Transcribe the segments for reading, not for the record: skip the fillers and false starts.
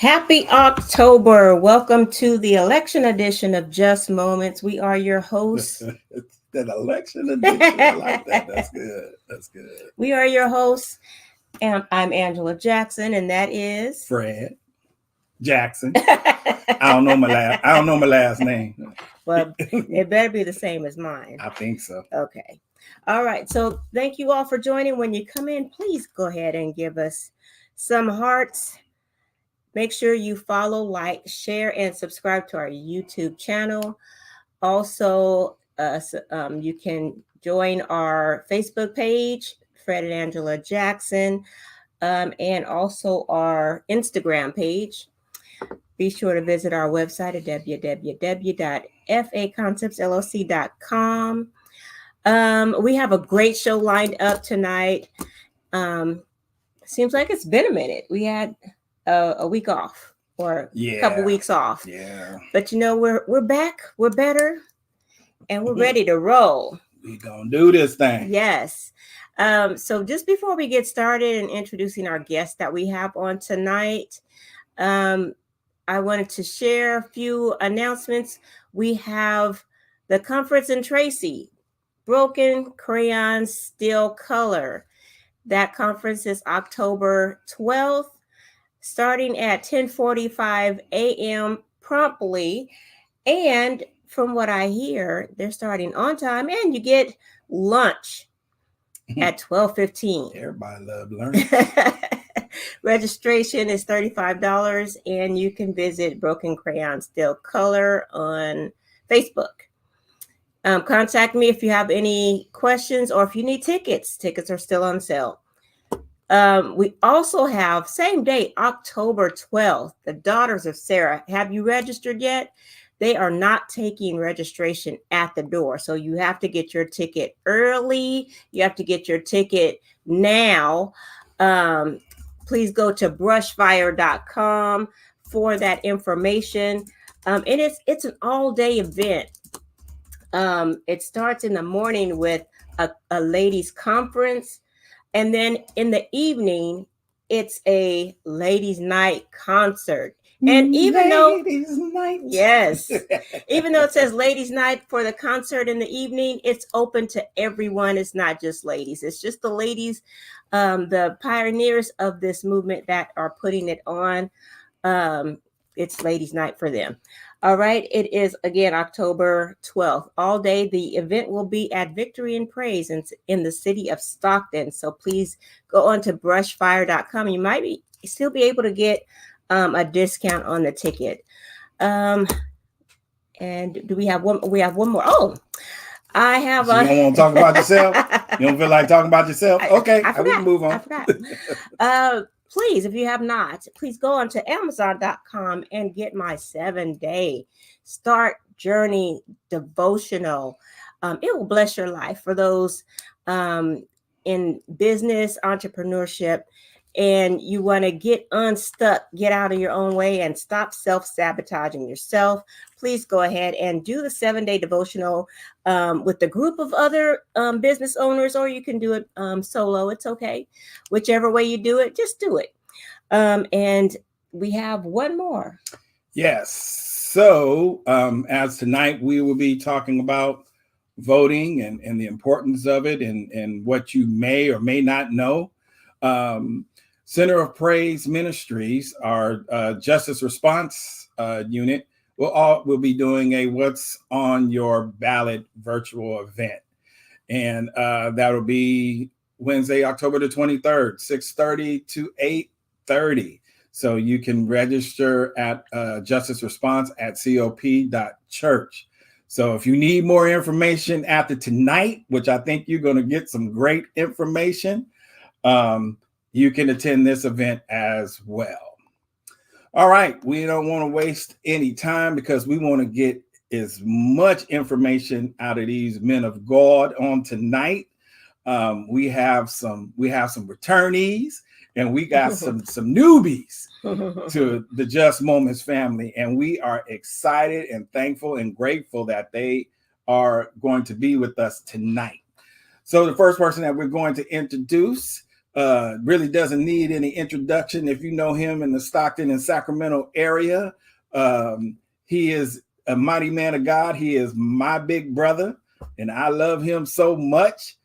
Happy October. Welcome to the election edition of Just Moments. We are your hosts. That election edition. I like that. That's good. That's good. We are your hosts. And I'm Angela Jackson, and that is Fred Jackson. I don't know my last name. Well, it better be the same as mine. I think so. Okay. All right. So thank you all for joining. When you come in, please go ahead and give us some hearts. Make sure you follow, like, share, and subscribe to our YouTube channel. Also, you can join our Facebook page, Fred and Angela Jackson, and also our Instagram page. Be sure to visit our website at www.faconceptsloc.com. We have a great show lined up tonight. Seems like it's been a minute. We had a week off or a couple weeks off. Yeah. But we're back. We're better. And we're ready to roll. We gonna do this thing. Yes. So just before we get started and introducing our guest that we have on tonight, I wanted to share a few announcements. We have the conference in Tracy, Broken Crayon Still Color. That conference is October 12th, starting at 10:45 a.m. promptly. And from what I hear, they're starting on time, and you get lunch at 12:15. Everybody love learning. Registration is $35, and you can visit Broken Crayon Still Color on Facebook. Contact me if you have any questions or if you need tickets. Tickets are still on sale. We also have same date, October 12th, the Daughters of Sarah. Have you registered yet? They are not taking registration at the door. So you have to get your ticket early. You have to get your ticket now. Please go to brushfire.com for that information. And it's an all-day event. It starts in the morning with a ladies' conference. And then in the evening, it's a ladies' night concert. And even yes, even though it says ladies' night for the concert in the evening, it's open to everyone. It's not just ladies. It's just the ladies, the pioneers of this movement that are putting it on. It's ladies' night for them. All right. It is, again, October 12th. All day. The event will be at Victory and Praise in the city of Stockton. So please go on to brushfire.com. You might still be able to get a discount on the ticket. And do we have one? We have one more. Oh, I have so you don't want to talk about yourself? You don't feel like talking about yourself? Okay, we can move on. I forgot. Please, if you have not, please go on to Amazon.com and get my 7-day Start Journey devotional. It will bless your life for those in business, entrepreneurship, and you want to get unstuck, get out of your own way, and stop self-sabotaging yourself. Please go ahead and do the 7-day devotional with a group of other business owners, or you can do it solo. It's okay. Whichever way you do it, just do it. And we have one more. Yes. So as tonight, we will be talking about voting and the importance of it and what you may or may not know. Center of Praise Ministries, our justice response unit, will be doing a What's on Your Ballot virtual event. And that'll be Wednesday, October the 23rd, 6:30 to 8:30. So you can register at Justice Response at cop.church. So if you need more information after tonight, which I think you're going to get some great information, you can attend this event as well. All right. We don't want to waste any time because we want to get as much information out of these men of God on tonight. We have some returnees, and we got some newbies to the Just Moments family. And we are excited and thankful and grateful that they are going to be with us tonight. So the first person that we're going to introduce really doesn't need any introduction if you know him in the Stockton and Sacramento area. He is a mighty man of God. He is my big brother, and I love him so much.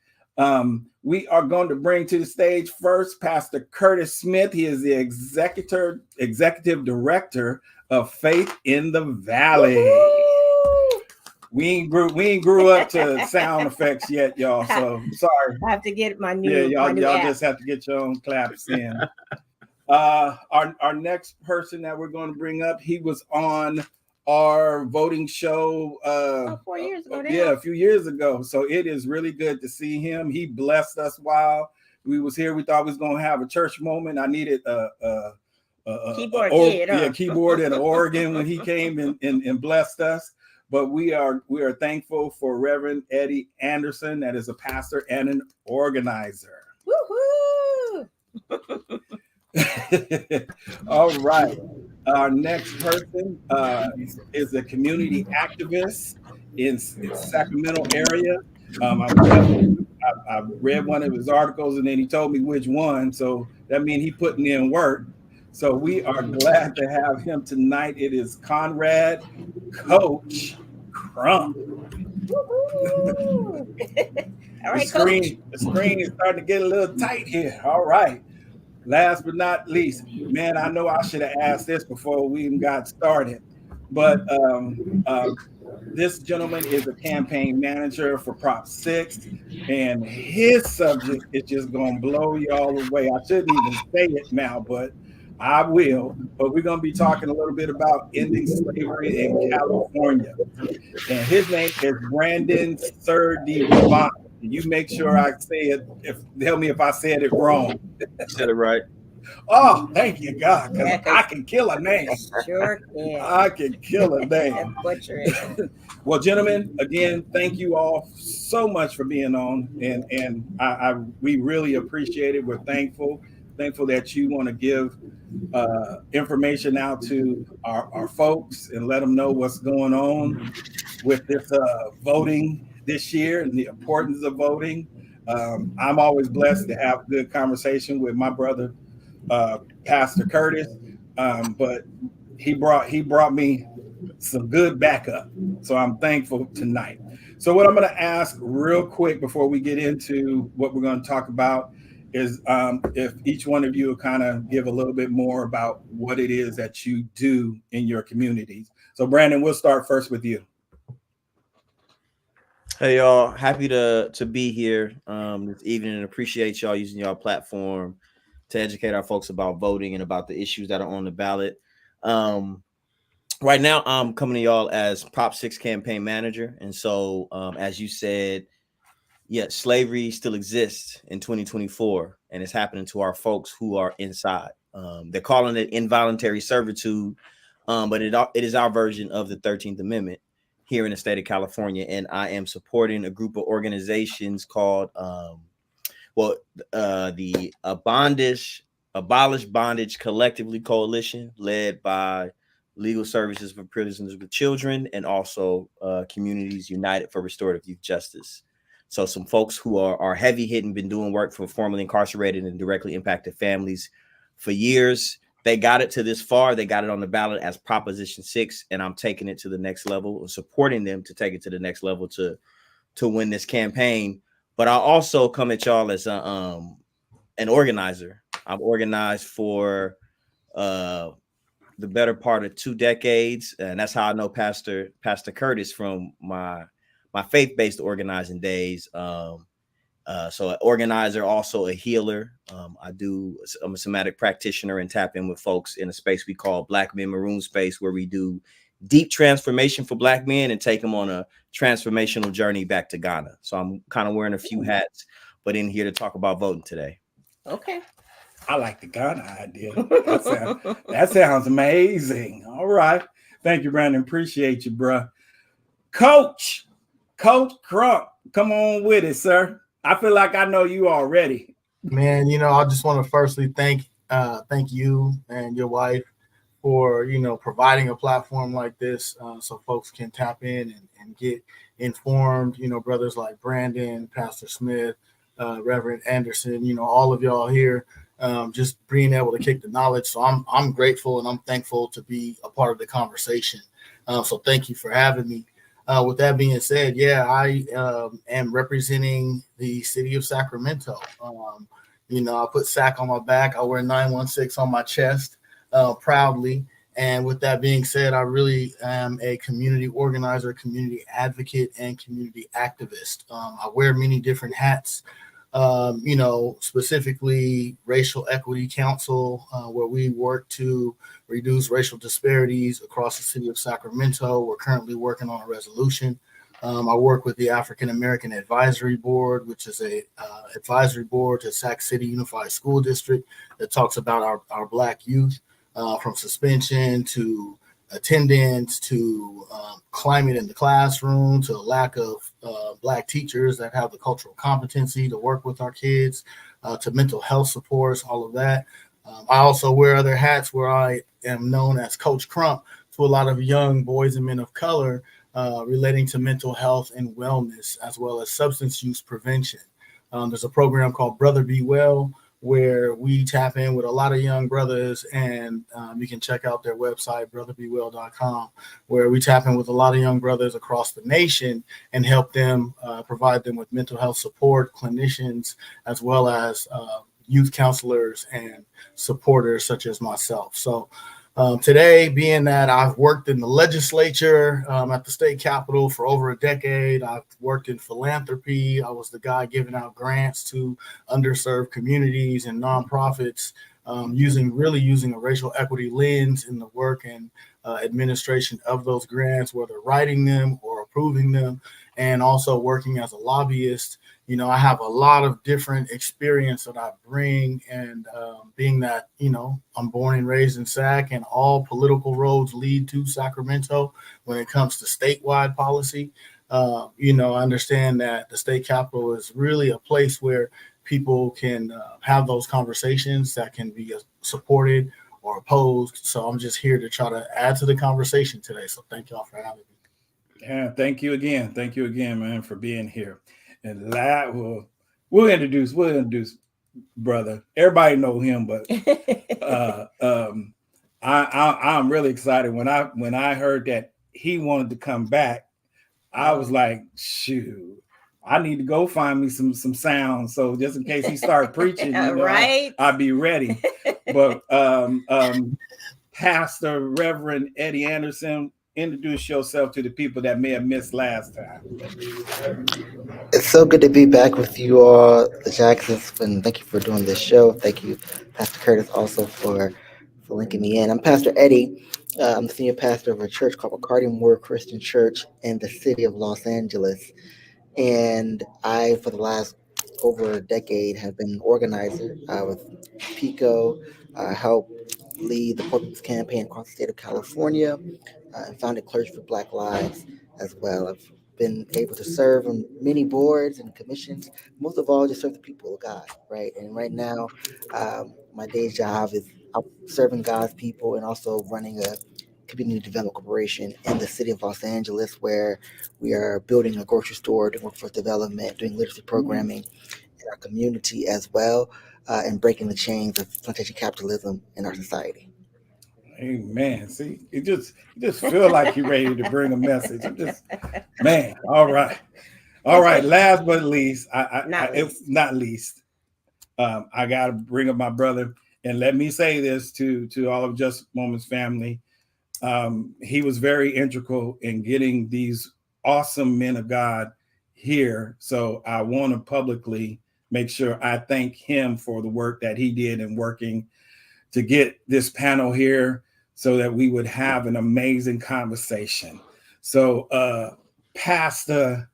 We are going to bring to the stage first Pastor Curtis Smith. He is the executive director of Faith in the Valley. Woo-hoo! We ain't grew up to sound effects yet, y'all. So sorry. I have to get my new. Yeah, y'all app. just have to get your own claps in. Our next person that we're going to bring up, he was on our voting show 4 years ago now. Yeah, a few years ago. So it is really good to see him. He blessed us while we was here. We thought we was going to have a church moment. I needed a keyboard and an organ when he came and blessed us. But we are thankful for Reverend Eddie Anderson, that is a pastor and an organizer. Woohoo! All right. Our next person is a community activist in Sacramento area. I read one of his articles, and then he told me which one. So that means he putting in work. So we are glad to have him tonight. It is Conrad, Coach Crump. All right, the screen is starting to get a little tight here. All right. Last but not least, man, I know I should have asked this before we even got started, but this gentleman is a campaign manager for Prop 6, and his subject is just going to blow y'all away. I shouldn't even say it now, but I will. But we're going to be talking a little bit about ending slavery in California. And his name is Brandon Sturdivant. You make sure I say it. Tell me if I said it wrong. Said it right. Oh, thank you, God. Because I can kill a name. Sure can. I can kill a name. Butcher it. Well, gentlemen, again, thank you all so much for being on, and we really appreciate it. We're thankful that you want to give information out to our folks and let them know what's going on with this voting this year and the importance of voting. I'm always blessed to have a good conversation with my brother, Pastor Curtis, but he brought me some good backup, so I'm thankful tonight. So what I'm going to ask real quick before we get into what we're going to talk about is if each one of you will kind of give a little bit more about what it is that you do in your communities. So Brandon, we'll start first with you. Hey y'all, happy to be here this evening, and appreciate y'all using y'all platform to educate our folks about voting and about the issues that are on the ballot. Right now, I'm coming to y'all as Prop 6 campaign manager, and so as you said, yeah, slavery still exists in 2024, and it's happening to our folks who are inside. They're calling it involuntary servitude, but it is our version of the 13th Amendment here in the state of California, and I am supporting a group of organizations called, the Abolish Bondage Collectively Coalition, led by Legal Services for Prisoners with Children, and also Communities United for Restorative Youth Justice. So some folks who are heavy hitting, been doing work for formerly incarcerated and directly impacted families for years. They got it to this far. They got it on the ballot as Proposition 6, and I'm taking it to the next level and supporting them to take it to the next level to win this campaign. But I also come at y'all as an organizer. I've organized for the better part of 2 decades, and that's how I know Pastor Curtis from my faith-based organizing days. So an organizer, also a healer. I'm a somatic practitioner and tap in with folks in a space we call Black Men Maroon Space, where we do deep transformation for Black men and take them on a transformational journey back to Ghana. So I'm kind of wearing a few hats, but in here to talk about voting today. Okay. I like the Ghana idea. That sounds amazing. All right. Thank you, Brandon. Appreciate you, bro. Coach Crump, come on with it, sir. I feel like I know you already. Man, I just want to firstly thank you and your wife for, providing a platform like this so folks can tap in and get informed. Brothers like Brandon, Pastor Smith, Reverend Anderson, all of y'all here, just being able to kick the knowledge. So I'm grateful and I'm thankful to be a part of the conversation. So thank you for having me. With that being said, I am representing the city of Sacramento. I put SAC on my back. I wear 916 on my chest proudly. And with that being said, I really am a community organizer, community advocate, and community activist. I wear many different hats. Specifically Racial Equity Council, where we work to reduce racial disparities across the city of Sacramento. We're currently working on a resolution. I work with the African American Advisory Board, which is a advisory board to Sac City Unified School District that talks about our Black youth, from suspension to attendance to climate in the classroom to a lack of Black teachers that have the cultural competency to work with our kids, to mental health supports, all of that. I also wear other hats where I am known as Coach Crump to a lot of young boys and men of color relating to mental health and wellness, as well as substance use prevention. There's a program called Brother Be Well, where we tap in with a lot of young brothers, and you can check out their website, brotherbewell.com, where we tap in with a lot of young brothers across the nation and help them, provide them with mental health support, clinicians, as well as youth counselors and supporters such as myself. So today, being that I've worked in the legislature at the state capitol for over a decade, I've worked in philanthropy. I was the guy giving out grants to underserved communities and nonprofits, using a racial equity lens in the work and administration of those grants, whether writing them or approving them, and also working as a lobbyist. I have a lot of different experience that I bring, and being that, I'm born and raised in Sac, and all political roads lead to Sacramento when it comes to statewide policy. I understand that the state capitol is really a place where people can have those conversations that can be supported or opposed. So I'm just here to try to add to the conversation today. So thank y'all for having me. Yeah, thank you again. Thank you again, man, for being here. And that we'll introduce brother. Everybody know him, but I'm really excited when I heard that he wanted to come back. I was like, shoot, I need to go find me some sound. So just in case he started preaching, right, I'll be ready. But Pastor Reverend Eddie Anderson, introduce yourself to the people that may have missed last time. It's so good to be back with you all, the Jacksons, and thank you for doing this show. Thank you, Pastor Curtis, also for linking me in. I'm Pastor Eddie. I'm the senior pastor of a church called McCarty Moore Christian Church in the city of Los Angeles. And I, for the last over a decade, have been an organizer with PICO, helped lead the Public campaign across the state of California, and founded Clergy for Black Lives as well. I've been able to serve on many boards and commissions, most of all just serve the people of God, right? And right now, my day job is serving God's people and also running a community development corporation in the city of Los Angeles, where we are building a grocery store, doing workforce development, doing literacy programming in our community as well, and breaking the chains of plantation capitalism in our society. Amen. See, you just feel like you're ready to bring a message. Man. All right. Last but least, not least, I got to bring up my brother, and let me say this to all of Just Moments family. He was very integral in getting these awesome men of God here. So I want to publicly make sure I thank him for the work that he did in working to get this panel here so that we would have an amazing conversation. So Pastor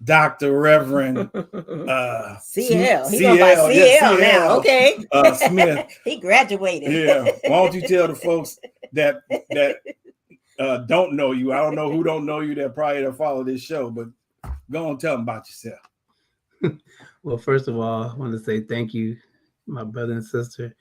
Dr. Reverend CL. He going by CL now. Okay. Smith. He graduated. Yeah. Why don't you tell the folks that don't know you? I don't know who don't know you that probably don't follow this show, but go and tell them about yourself. Well, first of all, I want to say thank you, my brother and sister,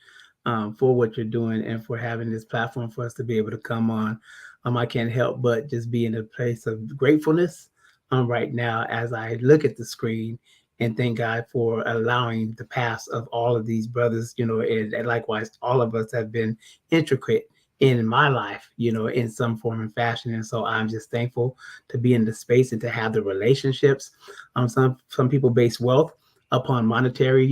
for what you're doing and for having this platform for us to be able to come on. I can't help but just be in a place of gratefulness right now as I look at the screen and thank God for allowing the paths of all of these brothers, and likewise, all of us have been intricate in my life, in some form and fashion. And so I'm just thankful to be in the space and to have the relationships. Some people base wealth upon monetary,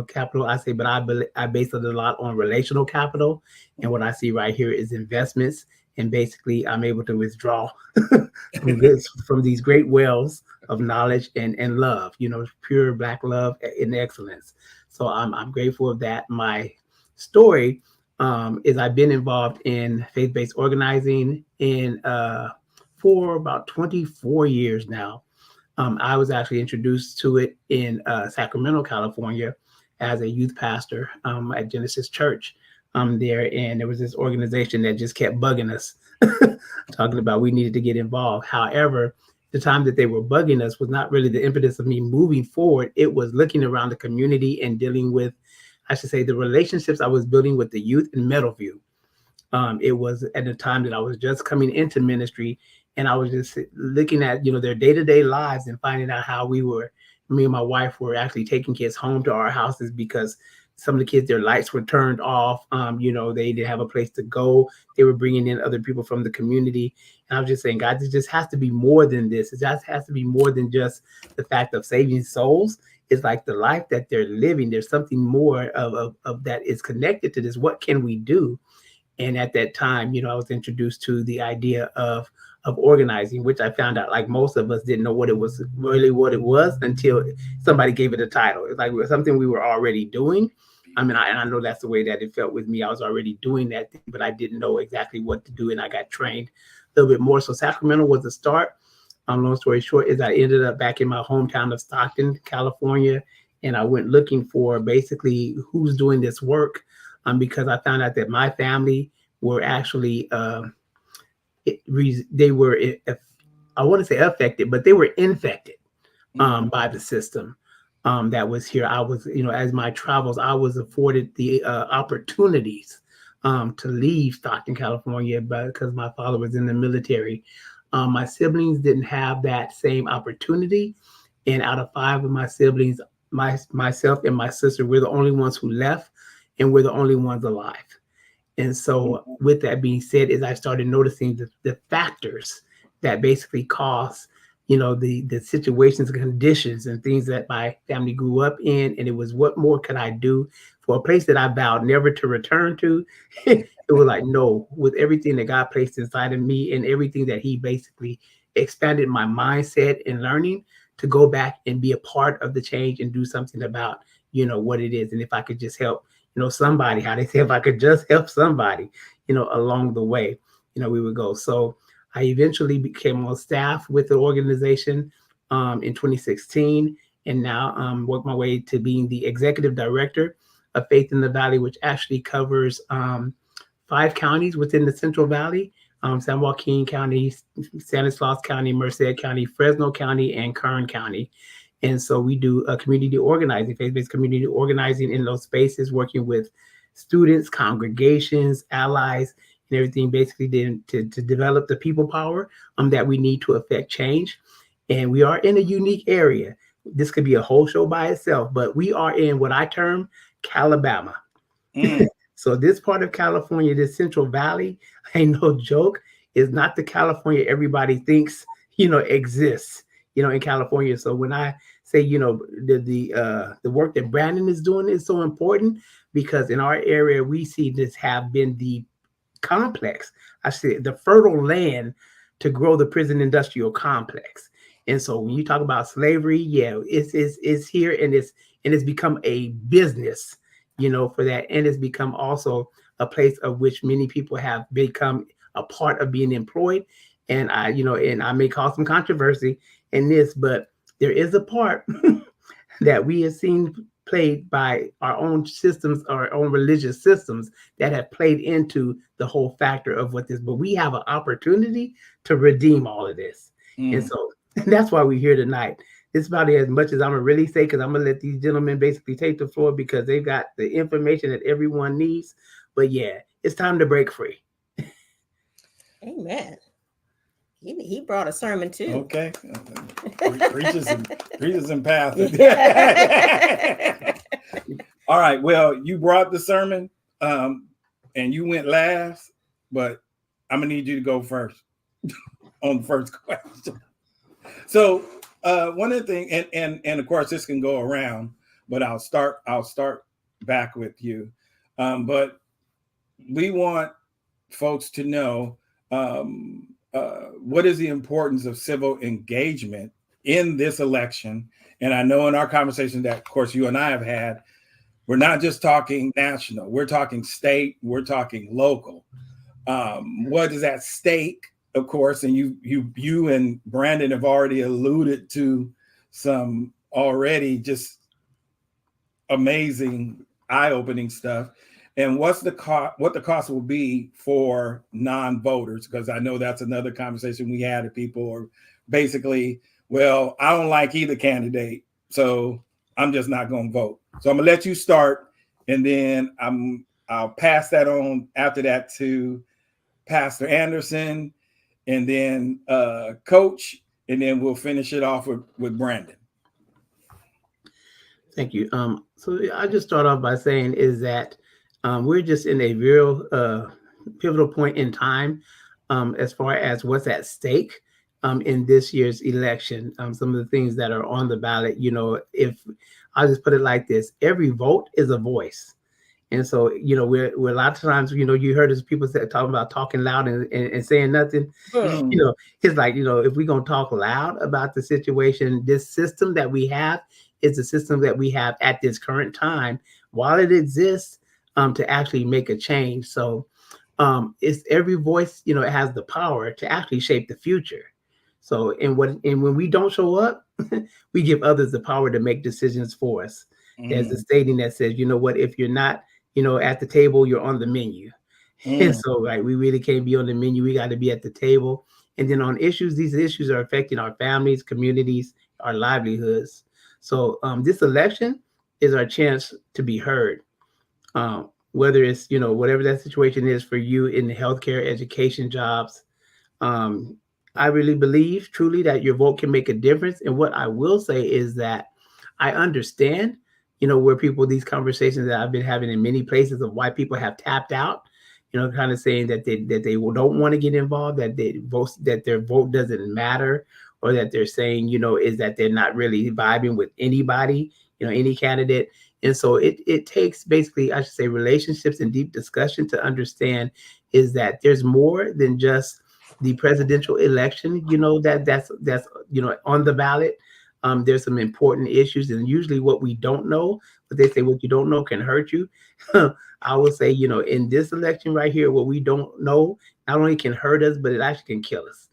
capital. I say, but I base it a lot on relational capital. And what I see right here is investments. And basically, I'm able to withdraw from these great wells of knowledge and love, pure Black love and excellence. So I'm grateful of that. My story is I've been involved in faith-based organizing for about 24 years now. I was actually introduced to it in Sacramento, California, as a youth pastor at Genesis Church there. And there was this organization that just kept bugging us, talking about we needed to get involved. However, the time that they were bugging us was not really the impetus of me moving forward. It was looking around the community and dealing with, I should say, the relationships I was building with the youth in Meadowview. It was at the time that I was just coming into ministry, and I was just looking at, their day-to-day lives and finding out how me and my wife were actually taking kids home to our houses because some of the kids, their lights were turned off. They didn't have a place to go. They were bringing in other people from the community. And I was just saying, God, it just has to be more than this. It just has to be more than just the fact of saving souls. It's like the life that they're living. There's something more of that is connected to this. What can we do? And at that time, I was introduced to the idea of organizing, which I found out, like most of us, didn't know what it was until somebody gave it a title. It's like something we were already doing. I mean, I know that's the way that it felt with me. I was already doing that thing, but I didn't know exactly what to do, and I got trained a little bit more. So Sacramento was the start. Long story short is I ended up back in my hometown of Stockton, California, and I went looking for basically who's doing this work, because I found out that my family were actually they were, I want to say affected, but they were infected by the system that was here. I was, as my travels, I was afforded the opportunities to leave Stockton, California, because my father was in the military. My siblings didn't have that same opportunity. And out of 5 of my siblings, myself and my sister, we're the only ones who left, and we're the only ones alive. And so with that being said, is I started noticing the factors that basically cause, the situations and conditions and things that my family grew up in. And it was, what more could I do for a place that I vowed never to return to? It was like, no, with everything that God placed inside of me and everything that he basically expanded my mindset and learning, to go back and be a part of the change and do something about, what it is. And if I could just help, somebody, how they say, if I could just help somebody, along the way, we would go. So I eventually became on staff with the organization in 2016, and now worked my way to being the executive director of Faith in the Valley, which actually covers 5 counties within the Central Valley: San Joaquin County, Stanislaus County, Merced County, Fresno County, and Kern County. And so we do community organizing, faith-based community organizing in those spaces, working with students, congregations, allies, and everything, basically to develop the people power that we need to affect change. And we are in a unique area. This could be a whole show by itself, but we are in what I term Calabama. So this part of California, this Central Valley, ain't no joke, is not the California everybody thinks, exists, in California. So when I say, the work that Brandon is doing is so important, because in our area, we see this have been the complex, I say the fertile land to grow the prison industrial complex. And so when you talk about slavery, yeah, it's here, and it's become a business, for that. And it's become also a place of which many people have become a part of being employed. And I may cause some controversy in this, but there is a part that we have seen played by our own systems, our own religious systems, that have played into the whole factor of what this, but we have an opportunity to redeem all of this. And so that's why we're here tonight. It's about as much as I'm gonna really say, because I'm gonna let these gentlemen basically take the floor, because they've got the information that everyone needs. But yeah, it's time to break free. Amen. He brought a sermon too. Okay. Preachers and pastors. All right. Well, you brought the sermon and you went last, but I'm going to need you to go first on the first question. So one of the things, and of course this can go around, but I'll start back with you. But we want folks to know what is the importance of civil engagement in this election. And I know in our conversation that, of course, you and I have had, we're not just talking national, we're talking state, we're talking local. What is at stake, of course, and you and Brandon have already alluded to some already just amazing, eye-opening stuff. And what the cost will be for non-voters, because I know that's another conversation we had. If people are basically, well, I don't like either candidate, so I'm just not going to vote. So I'm gonna let you start, and then I'll pass that on after that to Pastor Anderson, and then Coach, and then we'll finish it off with Brandon. Thank you. So I just start off by saying is that we're just in a real pivotal point in time as far as what's at stake in this year's election. Some of the things that are on the ballot, if I'll just put it like this, every vote is a voice. And so, we're a lot of times, you heard as people talking about talking loud and saying nothing. It's like, if we're going to talk loud about the situation, this system that we have is the system that we have at this current time while it exists to actually make a change. So it's every voice, it has the power to actually shape the future. So and when we don't show up, we give others the power to make decisions for us. There's a stating that says, if you're not, at the table, you're on the menu. And so, we really can't be on the menu. We got to be at the table. And then on issues, these issues are affecting our families, communities, our livelihoods. So this election is our chance to be heard. Whether it's, whatever that situation is for you in the healthcare, education, jobs. I really believe truly that your vote can make a difference. And what I will say is that I understand, where these conversations that I've been having in many places of why people have tapped out, kind of saying that they don't want to get involved, that their vote doesn't matter, or that they're saying, is that they're not really vibing with anybody, any candidate. And so it takes basically, I should say, relationships and deep discussion to understand is that there's more than just the presidential election, that's on the ballot. There's some important issues, and usually what we don't know, but they say what you don't know can hurt you. I would say, in this election right here, what we don't know not only can hurt us, but it actually can kill us.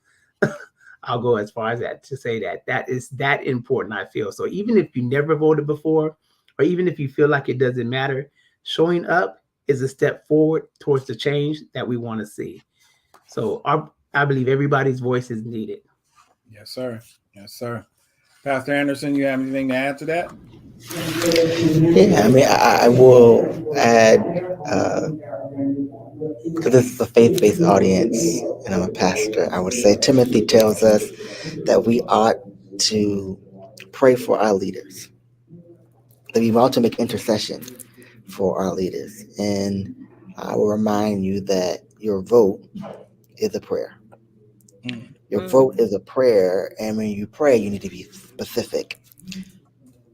I'll go as far as that to say that is that important, I feel. So even if you never voted before, or even if you feel like it doesn't matter, showing up is a step forward towards the change that we want to see. So I believe everybody's voice is needed. Yes, sir. Yes, sir. Pastor Anderson, you have anything to add to that? Yeah, I mean, I will add, because this is a faith-based audience, and I'm a pastor, I would say Timothy tells us that we ought to pray for our leaders, that we ought to make intercession for our leaders. And I will remind you that your vote is a prayer. Your vote is a prayer, and when you pray, you need to be specific.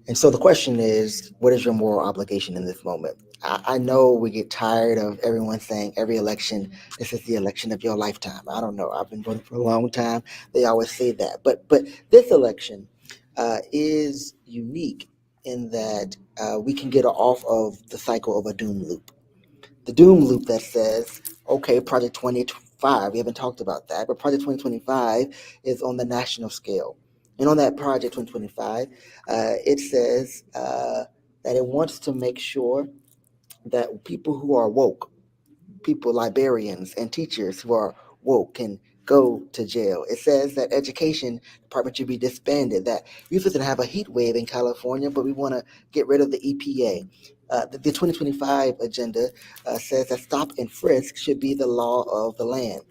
And so the question is, what is your moral obligation in this moment? I know we get tired of everyone saying every election, this is the election of your lifetime. I don't know. I've been doing it for a long time. They always say that. But this election is unique in that we can get off of the cycle of a doom loop. The doom loop that says, okay, Project 2025, we haven't talked about that, but Project 2025 is on the national scale. And on that Project 2025, it says that it wants to make sure that people who are woke, people, librarians and teachers who are woke can go to jail. It says that education department should be disbanded, that we used to have a heat wave in California, but we want to get rid of the EPA. The 2025 agenda says that stop and frisk should be the law of the land.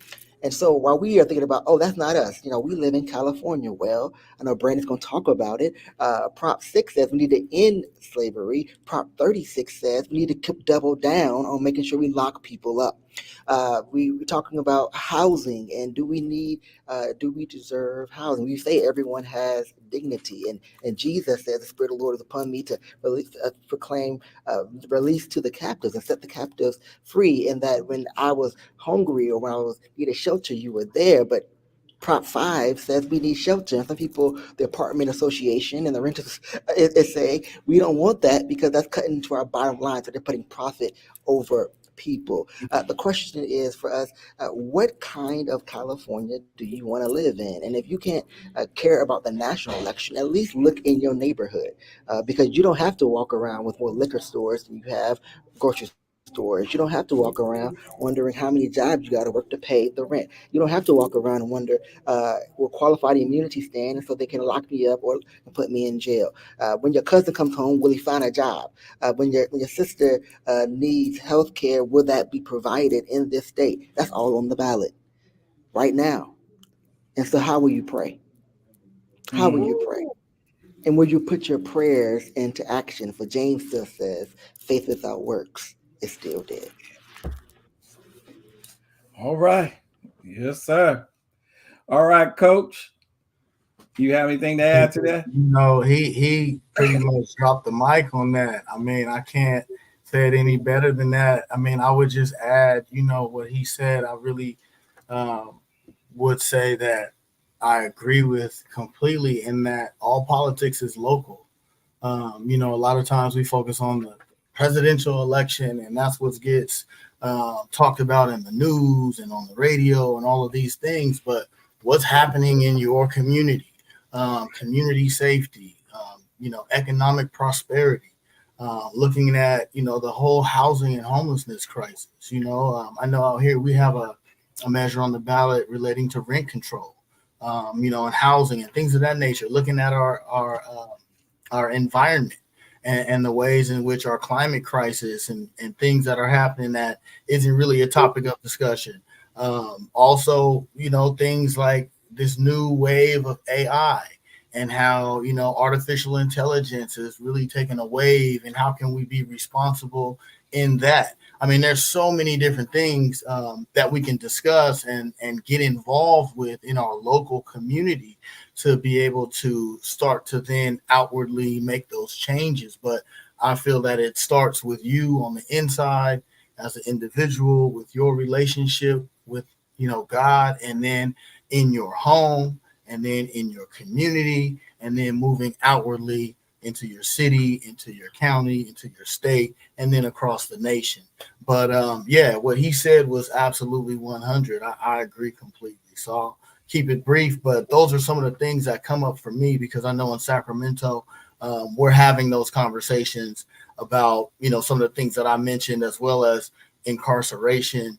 And so while we are thinking about, oh, that's not us, we live in California. Well, I know Brandon's going to talk about it. Prop 6 says we need to end slavery. Prop 36 says we need to double down on making sure we lock people up. We're talking about housing, and do we deserve housing? We say everyone has dignity, and Jesus says the Spirit of the Lord is upon me to proclaim release to the captives and set the captives free. And that when I was hungry or when I was needed shelter, you were there. But Prop 5 says we need shelter. And some people, the apartment association and the renters is saying we don't want that because that's cutting into our bottom line. So they're putting profit over people. The question is for us, what kind of California do you want to live in? And if you can't care about the national election, at least look in your neighborhood, because you don't have to walk around with more liquor stores than you have grocery stores. You don't have to walk around wondering how many jobs you got to work to pay the rent. You don't have to walk around and wonder, will qualified immunity stand so they can lock me up or put me in jail? When your cousin comes home, will he find a job? When your sister needs health care, will that be provided in this state? That's all on the ballot right now. And so how will you pray? How will you pray? And will you put your prayers into action? For James still says, faith without works is still dead. All right. Yes, sir. All right, Coach. You have anything to add to that? No, he pretty much dropped the mic on that. I mean, I can't say it any better than that. I mean, I would just add, what he said. I really would say that I agree with completely in that all politics is local. A lot of times we focus on the presidential election, and that's what gets talked about in the news and on the radio and all of these things. But what's happening in your community? Community safety, economic prosperity, looking at, the whole housing and homelessness crisis. I know out here we have a measure on the ballot relating to rent control, and housing and things of that nature, looking at our environment and the ways in which our climate crisis and things that are happening that isn't really a topic of discussion. Also, things like this new wave of AI and how, artificial intelligence is really taking a wave, and how can we be responsible in that? I mean, there's so many different things that we can discuss and get involved with in our local community to be able to start to then outwardly make those changes. But I feel that it starts with you on the inside as an individual, with your relationship with, God, and then in your home, and then in your community, and then moving outwardly into your city, into your county, into your state, and then across the nation. But what he said was absolutely 100. I agree completely. So I'll keep it brief, but those are some of the things that come up for me, because I know in Sacramento, we're having those conversations about, some of the things that I mentioned, as well as incarceration,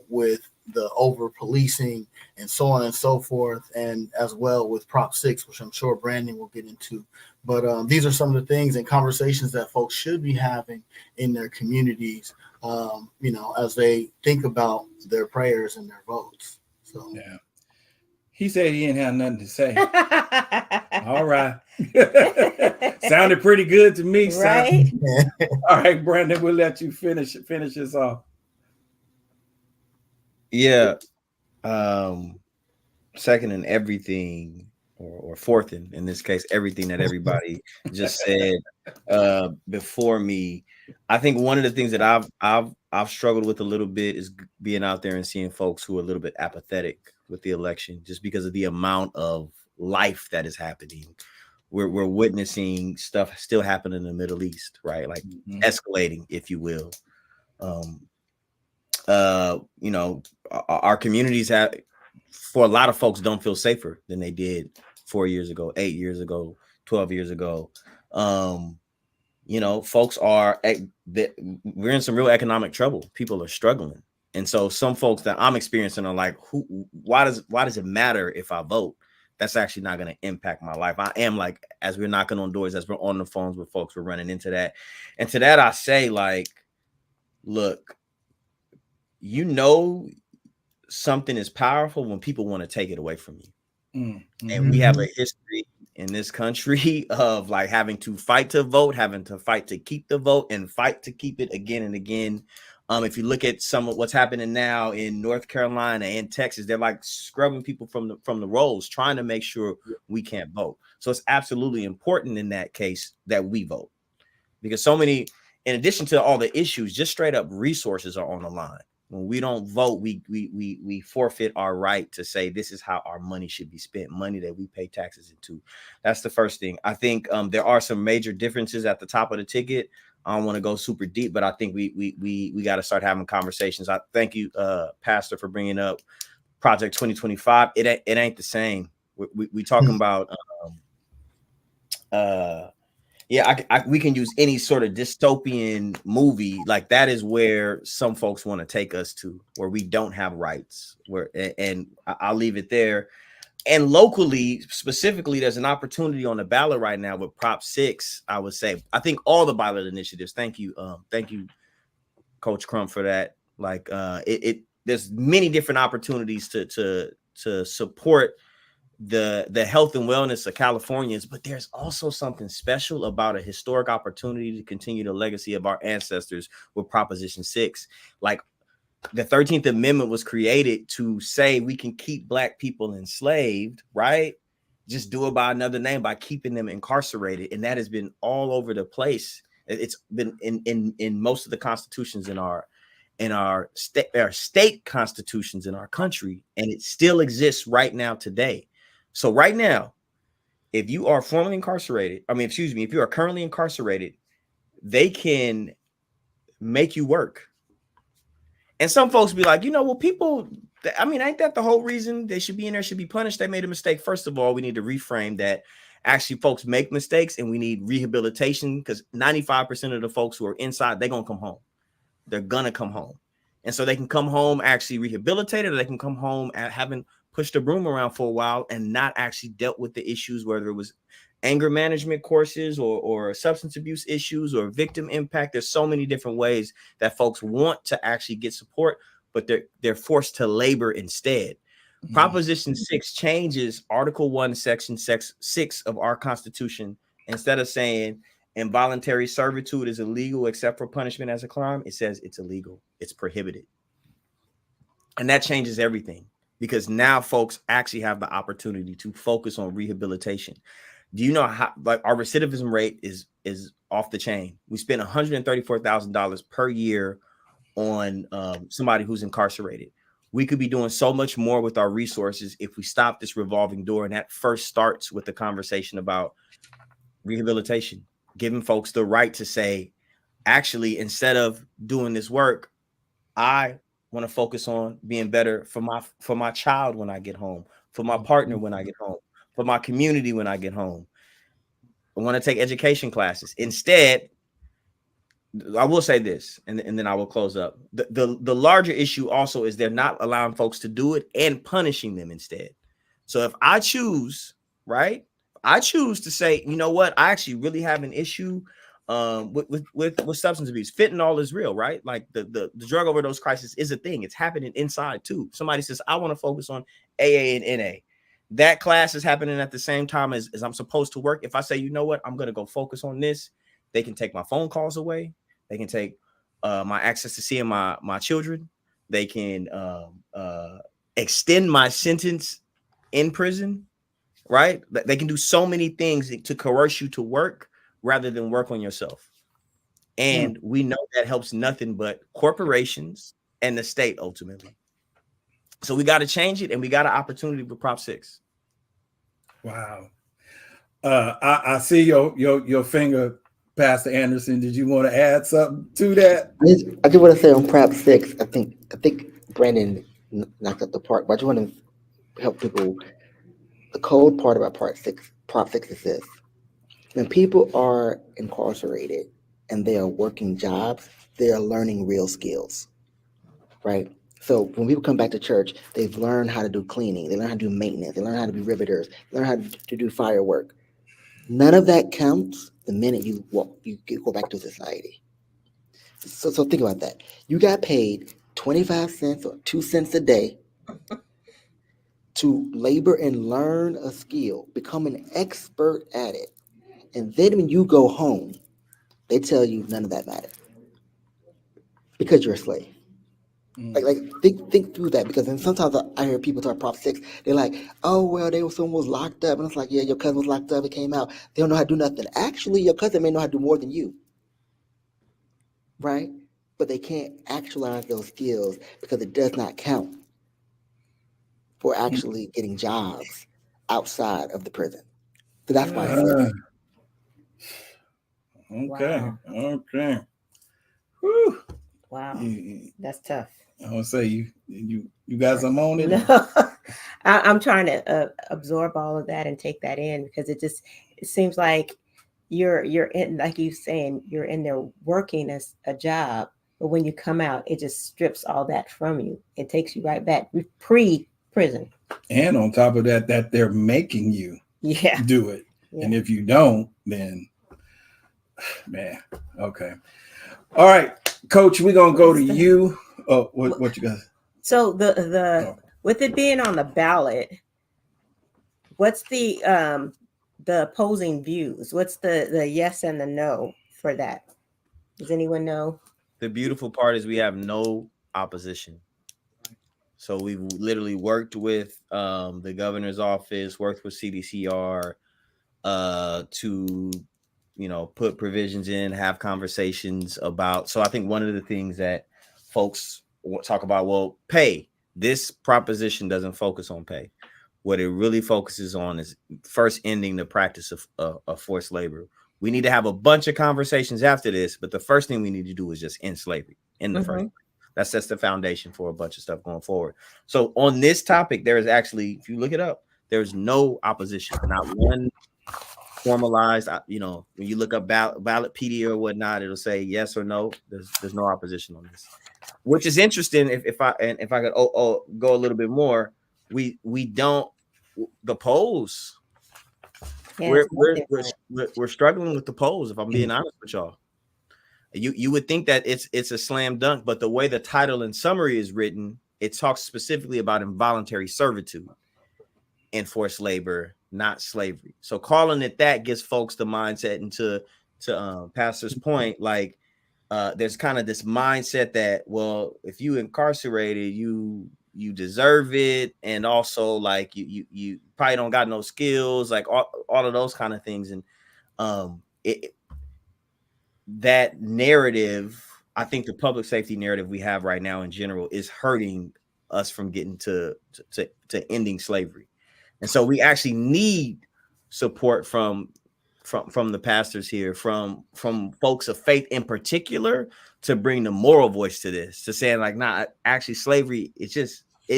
with the over policing and so on and so forth, and as well with Prop 6, which I'm sure Brandon will get into. But these are some of the things and conversations that folks should be having in their communities, as they think about their prayers and their votes. So yeah, he said he didn't have nothing to say. All right. Sounded pretty good to me, right? All right, Brandon, we'll let you finish this off. Yeah. Second in everything, or fourth in this case, everything that everybody just said before me. I think one of the things that I've struggled with a little bit is being out there and seeing folks who are a little bit apathetic with the election, just because of the amount of life that is happening. We're witnessing stuff still happening in the Middle East, right? Like escalating, if you will. Our communities have, for a lot of folks, don't feel safer than they did 4 years ago, 8 years ago, 12 years ago. Folks we're in some real economic trouble. People are struggling. And so some folks that I'm experiencing are like, why does it matter if I vote? That's actually not going to impact my life. I am like, as we're knocking on doors, as we're on the phones with folks, we're running into that. And to that, I say, like, look, something is powerful when people want to take it away from you. Mm-hmm. And we have a history in this country of like having to fight to vote, having to fight to keep the vote, and fight to keep it again and again. If you look at some of what's happening now in North Carolina and Texas, they're like scrubbing people from the rolls, trying to make sure we can't vote. So it's absolutely important in that case that we vote, because so many, in addition to all the issues, just straight up resources are on the line. When we don't vote, we forfeit our right to say this is how our money should be spent, money that we pay taxes into. That's the first thing. I think there are some major differences at the top of the ticket. I don't want to go super deep, but I think we got to start having conversations. I thank you, Pastor, for bringing up Project 2025. It ain't the same. We talking about we can use any sort of dystopian movie. Like that is where some folks want to take us to, where we don't have rights. And I'll leave it there. And locally, specifically, there's an opportunity on the ballot right now with Prop 6. I would say, I think all the ballot initiatives. Thank you, Coach Crump, for that. Like, there's many different opportunities to support the health and wellness of Californians, but there's also something special about a historic opportunity to continue the legacy of our ancestors with Proposition 6. Like the 13th Amendment was created to say we can keep Black people enslaved, right? Just do it by another name, by keeping them incarcerated. And that has been all over the place. It's been in most of the constitutions in our state constitutions in our country, and it still exists right now today. So right now, if you are formerly incarcerated, if you are currently incarcerated, they can make you work. And some folks be like, well, people, ain't that the whole reason they should be in there, should be punished? They made a mistake. First of all, we need to reframe that. Actually, folks make mistakes and we need rehabilitation, because 95% of the folks who are inside, they're going to come home. They're going to come home. And so they can come home actually rehabilitated, or they can come home at having pushed the broom around for a while and not actually dealt with the issues, whether it was anger management courses or substance abuse issues or victim impact. There's so many different ways that folks want to actually get support, but they're forced to labor instead. Mm-hmm. Proposition 6 changes Article 1, Section 6 of our Constitution. Instead of saying involuntary servitude is illegal except for punishment as a crime, it says it's illegal. It's prohibited. And that changes everything, because now folks actually have the opportunity to focus on rehabilitation. Do you know how, like, our recidivism rate is off the chain? We spend $134,000 per year on somebody who's incarcerated. We could be doing so much more with our resources if we stop this revolving door. And that first starts with the conversation about rehabilitation, giving folks the right to say, actually, instead of doing this work, I want to focus on being better for my child when I get home, for my partner when I get home, for my community when I get home. I want to take education classes. Instead, I will say this, and then I will close up. The larger issue also is they're not allowing folks to do it and punishing them instead. So if I choose, right, I choose to say, you know what, I actually really have an issue with substance abuse. Fentanyl is real, right? Like the drug overdose crisis is a thing. It's happening inside too. Somebody says, I want to focus on AA and NA. That class is happening at the same time as I'm supposed to work. If I say, you know what, I'm going to go focus on this, they can take my phone calls away. They can take my access to seeing my children. They can extend my sentence in prison, right? They can do so many things to coerce you to work rather than work on yourself. And we know that helps nothing but corporations and the state ultimately. So we got to change it, and we got an opportunity with Prop 6. Wow. I see your finger, Pastor Anderson. Did you want to add something to that? I just want to say on Prop 6, I think Brandon knocked up the park, but I just want to help people. The cold part about Prop 6 is this: when people are incarcerated and they are working jobs, they are learning real skills, right? So when people come back to church, they've learned how to do cleaning, they learn how to do maintenance, they learn how to be riveters, they learn how to do firework. None of that counts the minute you go back to society. So think about that. You got paid 25 cents or 2 cents a day to labor and learn a skill, become an expert at it. And then when you go home, they tell you none of that matters because you're a slave. Like think through that, because then sometimes I hear people talk Prop 6. They're like, oh well, someone was locked up, and it's like, yeah, your cousin was locked up. It came out. They don't know how to do nothing. Actually, your cousin may know how to do more than you, right? But they can't actualize those skills because it does not count for actually getting jobs outside of the prison. So that's why it's slavery. Okay. Wow. Okay. Whew. Wow. That's tough. I would say you got some on it. No, I'm trying to absorb all of that and take that in, because it seems like you're in, like you saying, you're in there working as a job, but when you come out, it just strips all that from you. It takes you right back pre-prison. And on top of that, they're making you do it. Yeah. And if you don't, then man, okay. All right, Coach, we're gonna go to you. Oh, what you got? So with it being on the ballot, what's the opposing views? What's the yes and the no for that? Does anyone know? The beautiful part is we have no opposition. So we've literally worked with the governor's office, worked with CDCR to, put provisions in, have conversations about. So I think one of the things that folks talk about, well, pay. This proposition doesn't focus on pay. What it really focuses on is first ending the practice of forced labor. We need to have a bunch of conversations after this, but the first thing we need to do is just end slavery in the first place. That sets the foundation for a bunch of stuff going forward. So on this topic, there is actually, if you look it up, there's no opposition, not one formalized. When you look up Ballotpedia or whatnot, it'll say yes or no. There's no opposition on this, which is interesting. If I could go a little bit more, we don't the polls. Yeah, we're struggling with the polls. If I'm being honest with y'all, you would think that it's a slam dunk, but the way the title and summary is written, it talks specifically about involuntary servitude and forced labor, not slavery. So calling it that gives folks the mindset, and to Pastor's point, like there's kind of this mindset that, well, if you incarcerated, you deserve it, and also like you probably don't got no skills, like all of those kind of things. And that narrative, I think the public safety narrative we have right now in general is hurting us from getting to ending slavery. And so we actually need support from the pastors here, from folks of faith in particular, to bring the moral voice to this, to saying like, nah, actually slavery, it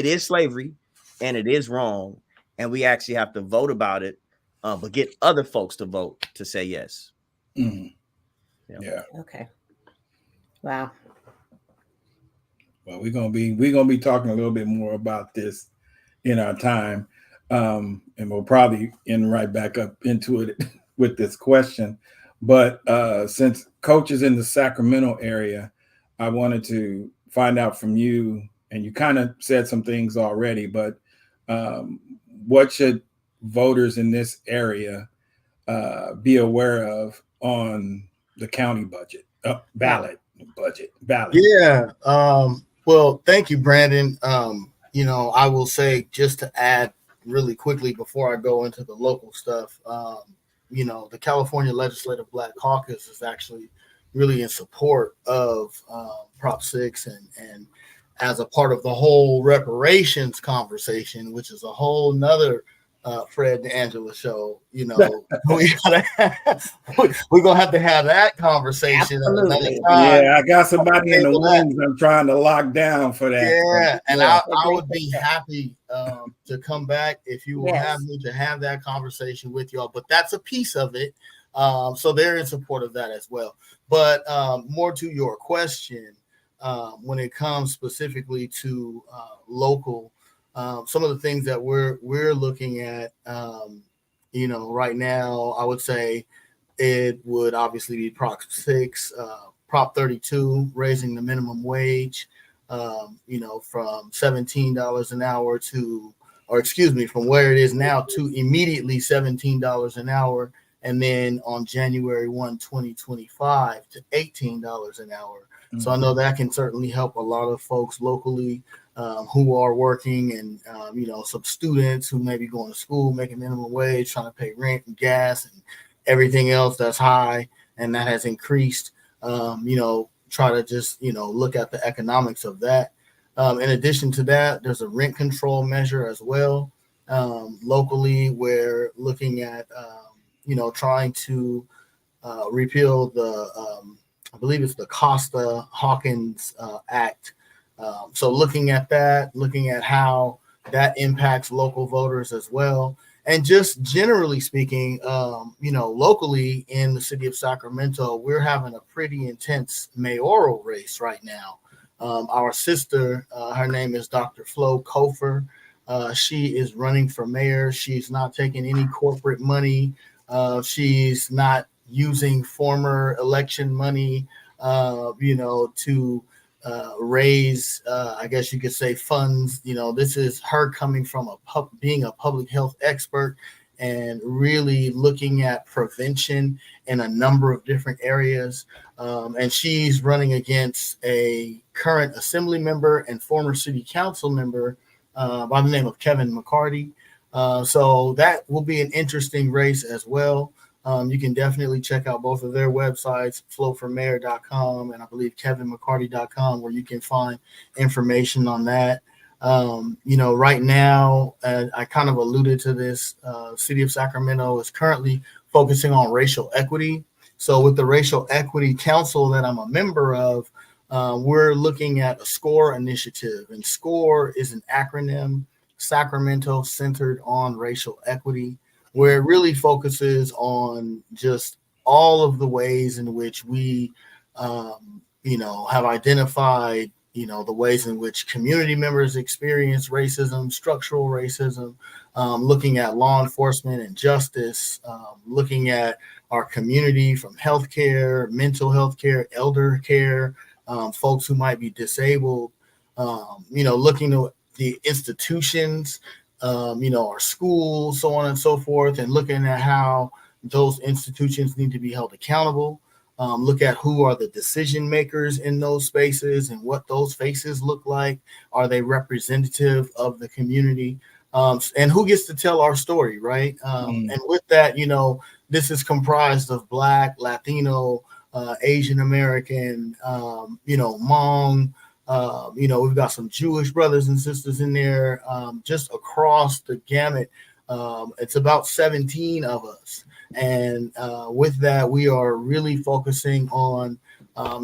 is slavery and it is wrong. And we actually have to vote about it, but get other folks to vote to say yes. Mm-hmm. Yeah. Okay. Wow. Well, we're gonna be talking a little bit more about this in our time, and we'll probably end right back up into it with this question. But since Coach is in the Sacramento area, I wanted to find out from you, and you kind of said some things already, but what should voters in this area be aware of on the county ballot? Yeah. Well, thank you, Brandon. I will say, just to add really quickly before I go into the local stuff, the California Legislative Black Caucus is actually really in support of Prop 6 and as a part of the whole reparations conversation, which is a whole nother Fred and Angela show. We're gonna have to have that conversation. Yeah, I got somebody in the wings I'm trying to lock down for that. Yeah, and I would be happy to come back if you will have me to have that conversation with y'all. But that's a piece of it. So they're in support of that as well. But more to your question, when it comes specifically to local. Some of the things that we're looking at, right now, I would say it would obviously be Prop 6, Prop 32, raising the minimum wage, from $17 an hour from where it is now to immediately $17 an hour. And then on January 1, 2025 to $18 an hour. Mm-hmm. So I know that can certainly help a lot of folks locally who are working, and, some students who may be going to school, making minimum wage, trying to pay rent and gas and everything else that's high and that has increased. Try to just, look at the economics of that. In addition to that, there's a rent control measure as well locally. We're looking at, trying to repeal the, I believe it's the Costa-Hawkins Act. So looking at that, looking at how that impacts local voters as well. And just generally speaking, locally in the city of Sacramento, we're having a pretty intense mayoral race right now. Our sister, her name is Dr. Flo Kofer. She is running for mayor. She's not taking any corporate money. She's not using former election money, to raise, I guess you could say, funds. This is her coming from being a public health expert and really looking at prevention in a number of different areas. And she's running against a current assembly member and former city council member by the name of Kevin McCarty. So that will be an interesting race as well. You can definitely check out both of their websites, floatformayor.com and I believe kevinmccarty.com, where you can find information on that. Right now, I kind of alluded to this, City of Sacramento is currently focusing on racial equity. So with the Racial Equity Council that I'm a member of, we're looking at a SCORE initiative, and SCORE is an acronym, Sacramento Centered on Racial Equity, where it really focuses on just all of the ways in which we, have identified, the ways in which community members experience racism, structural racism, looking at law enforcement and justice, looking at our community from healthcare, mental health care, elder care, folks who might be disabled, looking at the institutions, our schools, so on and so forth, and looking at how those institutions need to be held accountable. Look at who are the decision makers in those spaces and what those faces look like. Are they representative of the community? And who gets to tell our story, right? And with that, this is comprised of Black, Latino, Asian American, Hmong. We've got some Jewish brothers and sisters in there, just across the gamut. It's about 17 of us. And with that, we are really focusing on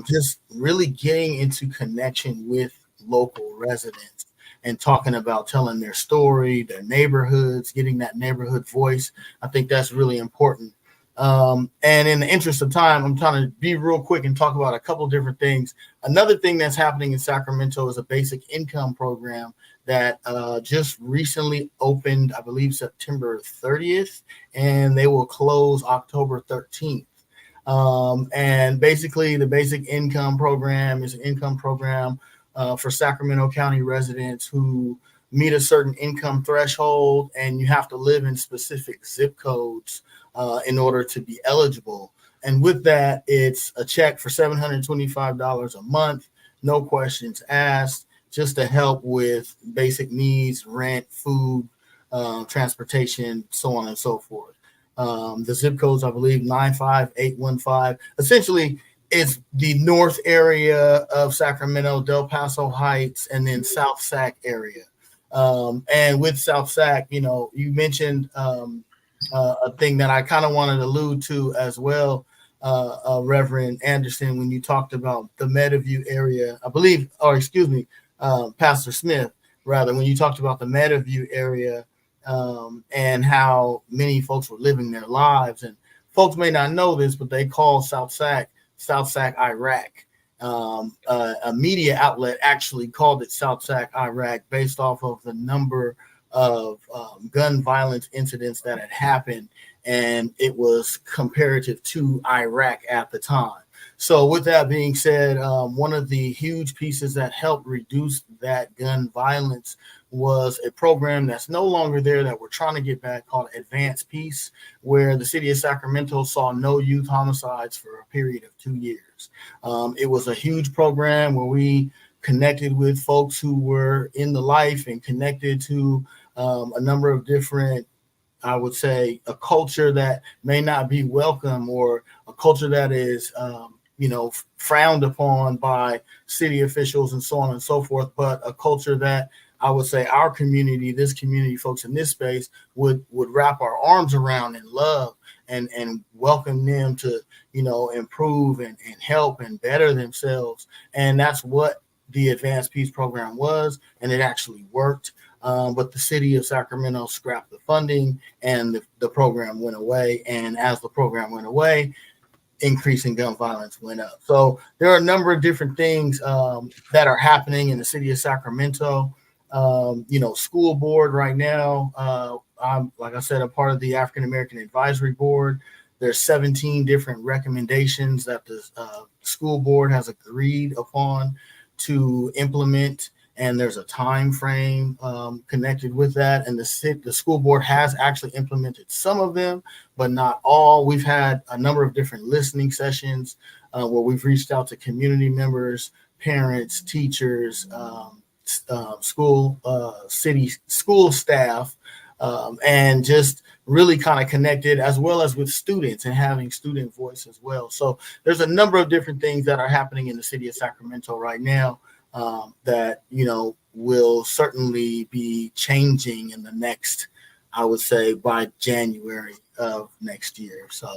just really getting into connection with local residents and talking about telling their story, their neighborhoods, getting that neighborhood voice. I think that's really important. And in the interest of time, I'm trying to be real quick and talk about a couple different things. Another thing that's happening in Sacramento is a basic income program that just recently opened, I believe, September 30th, and they will close October 13th. And basically, the basic income program is an income program for Sacramento County residents who meet a certain income threshold, and you have to live in specific zip codes in order to be eligible. And with that, it's a check for $725 a month, no questions asked, just to help with basic needs, rent, food, transportation, so on and so forth. The zip codes, I believe, 95815. Essentially, it's the north area of Sacramento, Del Paso Heights, and then South Sac area. And with South Sac, you mentioned a thing that I kind of wanted to allude to as well, Reverend Anderson, when you talked about the Meadowview area, I believe, or excuse me, Pastor Smith, rather, when you talked about the Meadowview area and how many folks were living their lives. And folks may not know this, but they call South Sac Iraq. A media outlet actually called it South Sac Iraq based off of the number of gun violence incidents that had happened, and it was comparative to Iraq at the time. So with that being said, one of the huge pieces that helped reduce that gun violence was a program that's no longer there that we're trying to get back called Advanced Peace, where the city of Sacramento saw no youth homicides for a period of 2 years. It was a huge program where we connected with folks who were in the life and connected to a number of different, I would say, a culture that may not be welcome, or a culture that is, frowned upon by city officials and so on and so forth, but a culture that I would say our community, this community, folks in this space would wrap our arms around and love and welcome them to, improve and help and better themselves. And that's what the Advanced Peace program was, and it actually worked. But the city of Sacramento scrapped the funding, and the program went away. And as the program went away, increasing gun violence went up. So there are a number of different things that are happening in the city of Sacramento. School board right now, I'm, like I said, a part of the African American Advisory Board. There's 17 different recommendations that the school board has agreed upon to implement, and there's a time frame connected with that. And the school board has actually implemented some of them, but not all. We've had a number of different listening sessions where we've reached out to community members, parents, teachers, school staff, and just really kind of connected, as well as with students and having student voice as well. So there's a number of different things that are happening in the city of Sacramento right now that, will certainly be changing in the next, I would say, by January of next year. So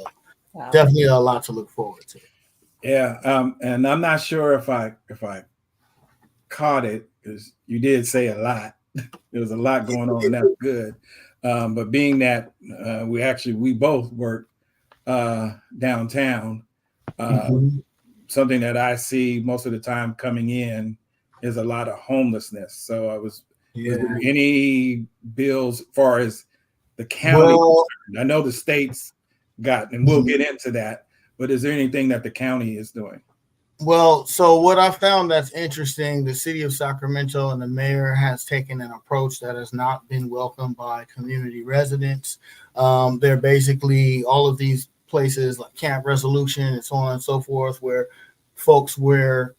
definitely a lot to look forward to. Yeah. And I'm not sure if I caught it, because you did say a lot. There was a lot going on, and that's good. But being that we both work downtown, something that I see most of the time coming in is a lot of homelessness. So was there any bills as far as the county? Well, I know the states got, and we'll get into that, but is there anything that the county is doing? Well, so what I found that's interesting, the city of Sacramento and the mayor has taken an approach that has not been welcomed by community residents. They're basically all of these places like Camp Resolution and so on and so forth, where folks were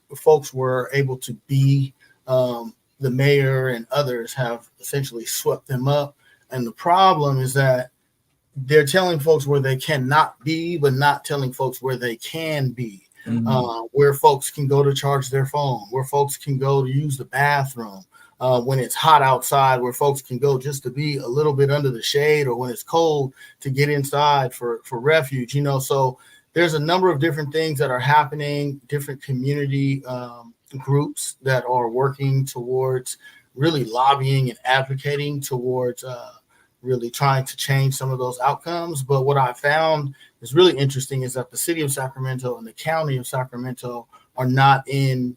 able to be. The mayor and others have essentially swept them up. And the problem is that they're telling folks where they cannot be, but not telling folks where they can be. Where folks can go to charge their phone, where folks can go to use the bathroom when it's hot outside, where folks can go just to be a little bit under the shade, or when it's cold to get inside for refuge. So there's a number of different things that are happening, different community groups that are working towards really lobbying and advocating towards really trying to change some of those outcomes. But what I found is really interesting is that the city of Sacramento and the county of Sacramento are not in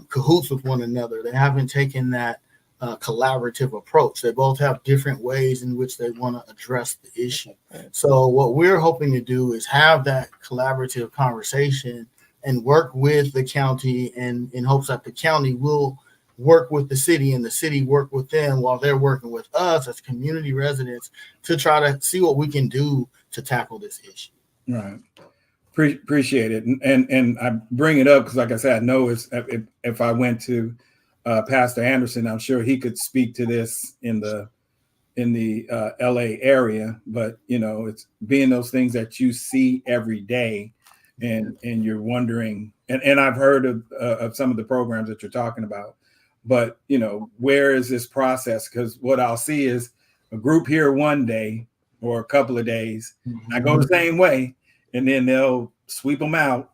cahoots with one another. They haven't taken that collaborative approach. They both have different ways in which they want to address the issue. So what we're hoping to do is have that collaborative conversation and work with the county, and in hopes that the county will work with the city and the city work with them while they're working with us as community residents to try to see what we can do to tackle this issue. Right. Appreciate it. And I bring it up because, like I said, I know if I went to Pastor Anderson, I'm sure he could speak to this in the LA area, but it's being those things that you see every day, and you're wondering, and I've heard of some of the programs that you're talking about, but where is this process? Because what I'll see is a group here one day or a couple of days, I go the same way, and then they'll sweep them out,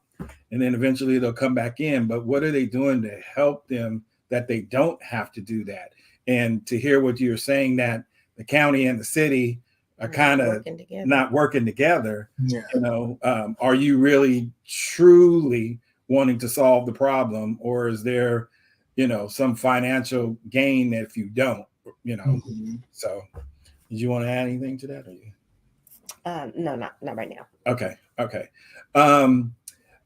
and then eventually they'll come back in. But what are they doing to help them that they don't have to do that? And to hear what you're saying, that the county and the city are kind of not working together. Are you really truly wanting to solve the problem, or is there some financial gain if you don't? So did you want to add anything to that? No, not right now. Okay.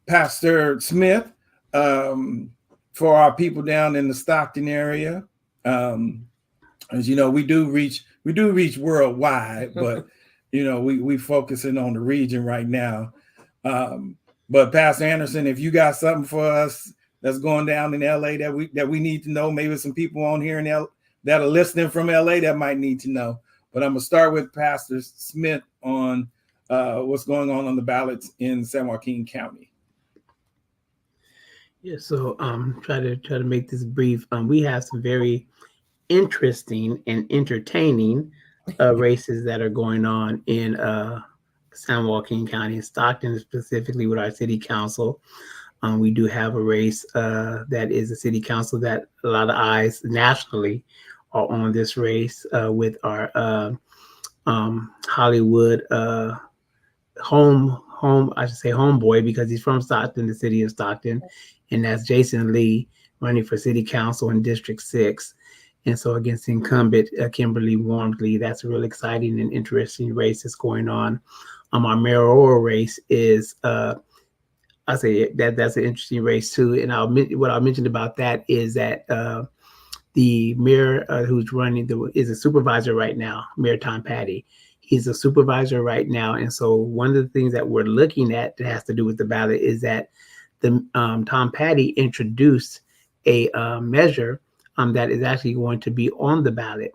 Pastor Smith, for our people down in the Stockton area. As you know, we do reach worldwide, but we focusing on the region right now. But Pastor Anderson, if you got something for us that's going down in LA that we need to know, maybe some people on here that are listening from LA that might need to know. But I'm gonna start with Pastor Smith on what's going on the ballots in San Joaquin County. Yeah, so try to make this brief. We have some very interesting and entertaining races that are going on in San Joaquin County, Stockton specifically with our city council. We do have a race that is a city council that a lot of eyes nationally are on this race with our Hollywood homeboy, because he's from Stockton, the city of Stockton, and that's Jason Lee running for city council in District 6. And so against incumbent Kimberly Wormley, that's a real exciting and interesting race that's going on. Our mayoral race is, I say that's an interesting race too. And what I mentioned about that is that the mayor who's running is a supervisor right now, Mayor Tom Patty. He's a supervisor right now. And so one of the things that we're looking at that has to do with the ballot is that the Tom Patty introduced a measure that is actually going to be on the ballot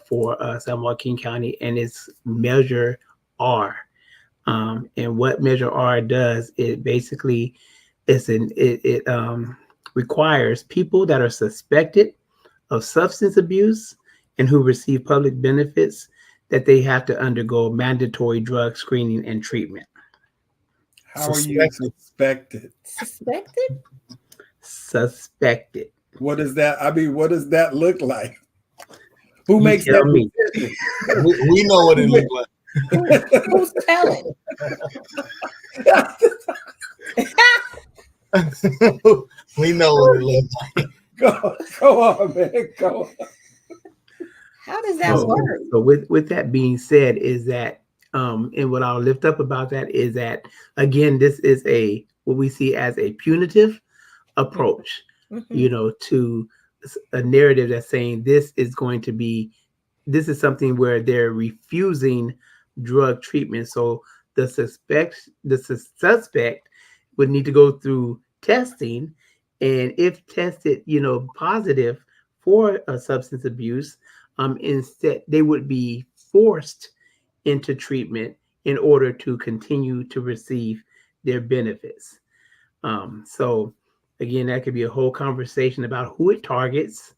for San Joaquin County, and it's Measure R. And what Measure R does, it basically requires people that are suspected of substance abuse and who receive public benefits that they have to undergo mandatory drug screening and treatment. How are you suspected? Suspected. What is that? I mean, what does that look like? Who You makes tell that me. decision? We know what it looks like. Who's telling? We know what it looks like. Go on, man. Go on. How does that work? So with that being said, is that and what I'll lift up about that is that, again, this is what we see as a punitive approach, to a narrative that's saying this is something where they're refusing drug treatment. So the suspect would need to go through testing, and if tested, positive for a substance abuse, instead they would be forced into treatment in order to continue to receive their benefits. So again, that could be a whole conversation about who it targets.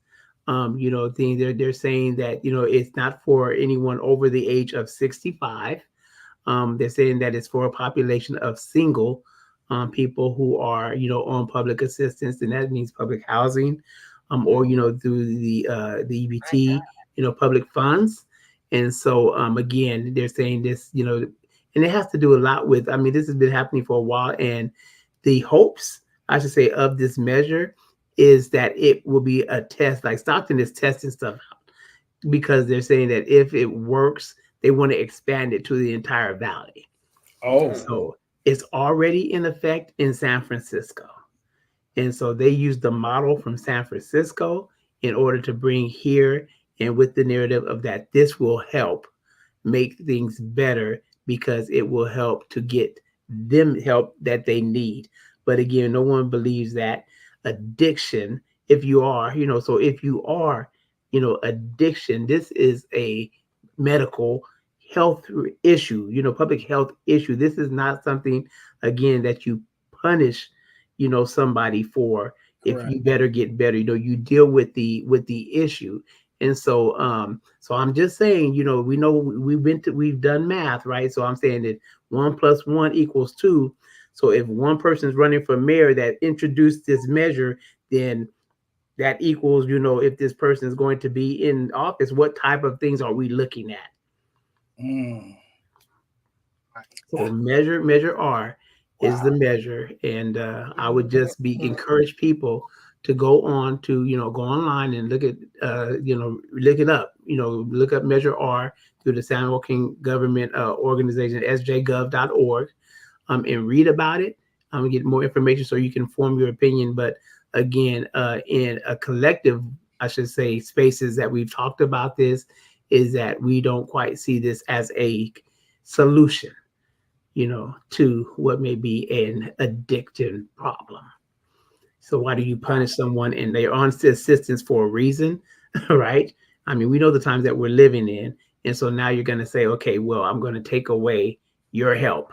They're saying that, it's not for anyone over the age of 65. They're saying that it's for a population of single people who are, on public assistance, and that means public housing, or, through the EBT, public funds. And so, again, they're saying this, and it has to do a lot with, this has been happening for a while, and the hopes, I should say, of this measure is that it will be a test. Like Stockton is testing stuff out because they're saying that if it works, they want to expand it to the entire valley. Oh, so it's already in effect in San Francisco. And so they use the model from San Francisco in order to bring here, and with the narrative of that this will help make things better because it will help to get them help that they need. But again, no one believes that addiction, if you are, addiction, this is a medical health issue, public health issue. This is not something, again, that you punish, somebody for. If you better get better, you deal with the issue. And so, so I'm just saying, we know we've done math, right? So I'm saying that 1 + 1 = 2. So if one person's running for mayor that introduced this measure, then that equals, if this person is going to be in office, what type of things are we looking at? So measure R is the measure. And I would just encourage people to go online and look at, look it up, look up Measure R through the San Joaquin government organization, sjgov.org, and read about it. get more information so you can form your opinion. But again, in a collective, I should say, spaces that we've talked about this, is that we don't quite see this as a solution, to what may be an addiction problem. So why do you punish someone and they're on assistance for a reason, right? I mean, we know the times that we're living in. And so now you're going to say, okay, well, I'm going to take away your help,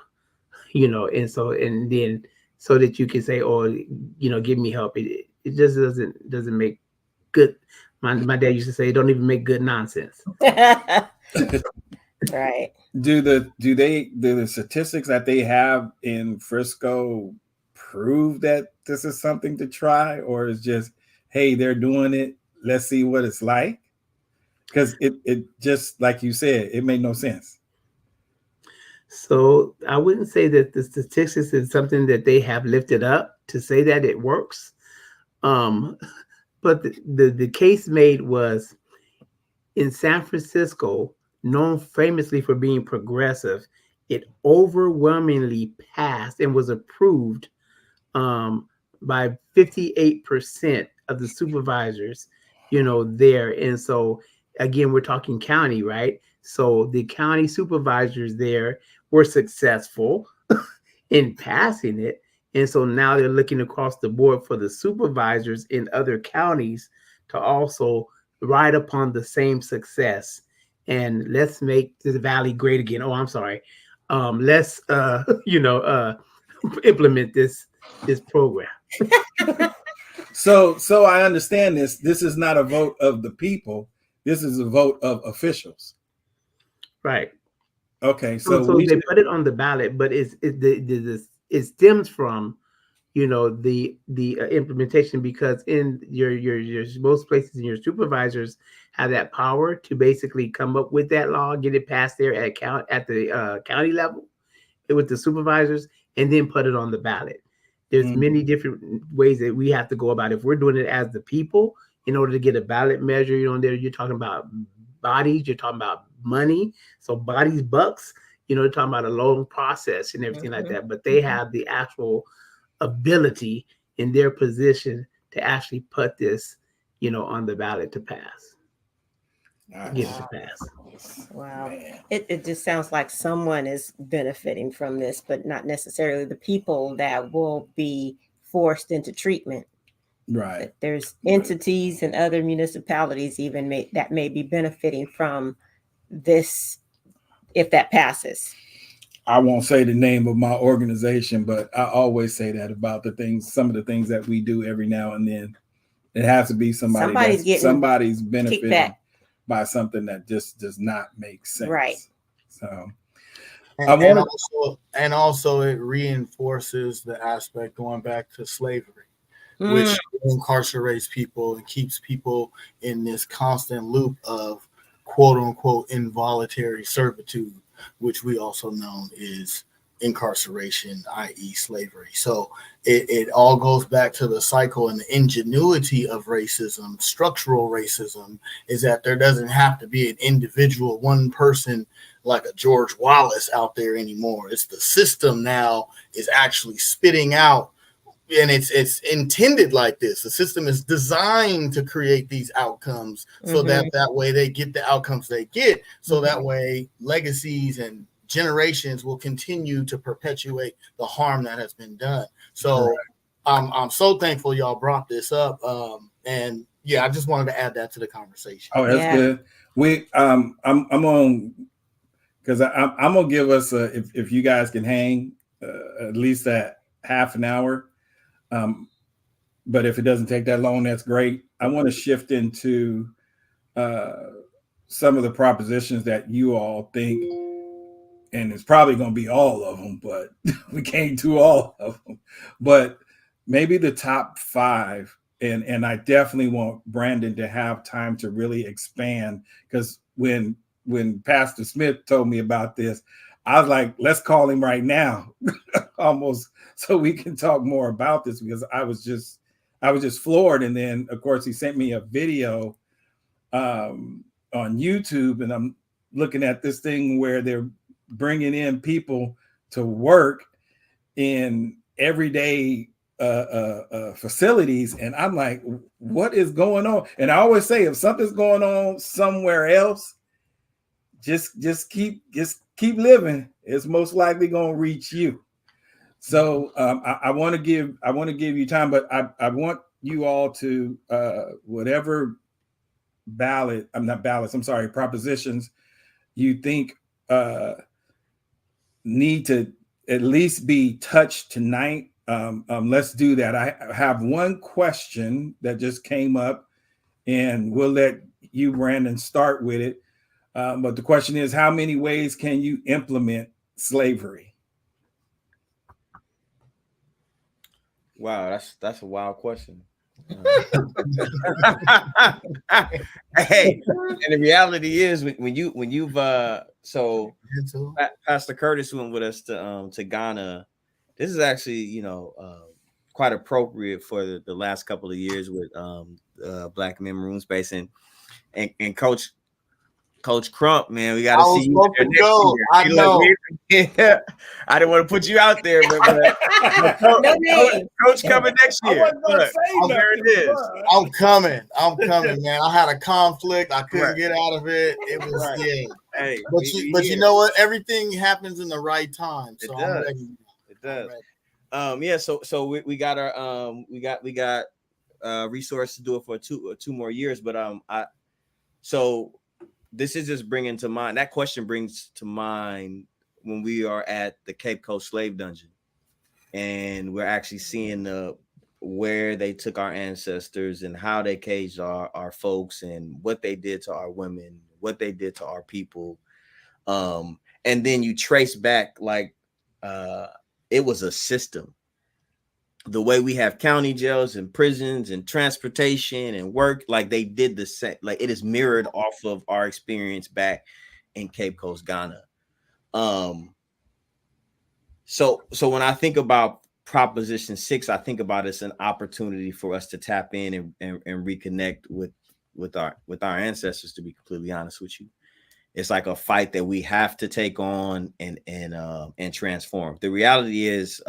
and then so that you can say, oh, give me help. It just doesn't make good. My dad used to say, don't even make good nonsense. Right. Do the statistics that they have in Frisco prove that this is something to try, or is just, hey, they're doing it, let's see what it's like? Because it just, like you said, it made no sense. So I wouldn't say that the statistics is something that they have lifted up to say that it works. But the case made was in San Francisco, known famously for being progressive. It overwhelmingly passed and was approved by 58% of the supervisors, there. And so again, we're talking county, right? So the county supervisors there were successful in passing it. And so now they're looking across the board for the supervisors in other counties to also ride upon the same success. And let's make the valley great again. Oh, I'm sorry. Let's implement this program. So I understand this. This is not a vote of the people. This is a vote of officials. Right. Okay. So they put it on the ballot, but it stems from, the implementation, because in your most places in your supervisors have that power to basically come up with that law, get it passed there at the county level with the supervisors, and then put it on the ballot. There's many different ways that we have to go about it. If we're doing it as the people, in order to get a ballot measure, there you're talking about bodies, you're talking about money. So bodies, bucks, you're talking about a long process and everything like that. But they have the actual ability in their position to actually put this, on the ballot to pass. Get it to pass. Wow. It just sounds like someone is benefiting from this, but not necessarily the people that will be forced into treatment. Right. But there's entities and other municipalities even that may be benefiting from this if that passes. I won't say the name of my organization, but I always say that about some of the things that we do every now and then. It has to be somebody's benefiting kickback by something that just does not make sense. Right. So and also it reinforces the aspect going back to slavery, which incarcerates people and keeps people in this constant loop of quote unquote involuntary servitude, which we also know is incarceration, i.e. slavery. So it all goes back to the cycle, and the ingenuity of racism, structural racism, is that there doesn't have to be an individual, one person like a George Wallace out there anymore. It's the system now is actually spitting out, and it's intended like this. The system is designed to create these outcomes so that way they get the outcomes they get. So that way legacies and generations will continue to perpetuate the harm that has been done. So I'm so thankful y'all brought this up. And yeah, I just wanted to add that to the conversation. Oh, that's good. I'm on, because I'm gonna give us if you guys can hang at least that half an hour. But if it doesn't take that long, that's great. I want to shift into some of the propositions that you all think, and it's probably going to be all of them, but we can't do all of them. But maybe the top 5, and I definitely want Brandon to have time to really expand, because when Pastor Smith told me about this, I was like, let's call him right now, almost, so we can talk more about this, because I was just floored. And then, of course, he sent me a video on YouTube, and I'm looking at this thing where they're bringing in people to work in everyday facilities, and I'm like, what is going on? And I always say, if something's going on somewhere else, just keep living. It's most likely going to reach you. So I want to give you time, but I want you all to whatever propositions you think need to at least be touched tonight. Let's do that. I have one question that just came up, and we'll let you, Brandon, start with it. But the question is, how many ways can you implement slavery? Wow, that's a wild question. Hey, and the reality is when you've so Pastor Curtis went with us to Ghana. This is actually quite appropriate for the last couple of years with Black Men Maroon Space and Coach Crump, man, we got to see you there next year. I know. I didn't want to put you out there, but Coach coming next year. There it is. I'm coming, man. I had a conflict. I couldn't get out of it. It was Hey, but you know what? Everything happens in the right time. So I'm ready. It does. So we got our we got resources to do it for two more years, but this is just bringing to mind, that question brings to mind when we are at the Cape Coast Slave Dungeon and we're actually seeing where they took our ancestors and how they caged our folks and what they did to our women, what they did to our people. And then you trace back it was a system. The way we have county jails and prisons and transportation and work, like they did the same, like it is mirrored off of our experience back in Cape Coast, Ghana. So when I think about Proposition 6, I think about it as an opportunity for us to tap in and reconnect with our ancestors, to be completely honest with you. It's like a fight that we have to take on and transform. The reality is,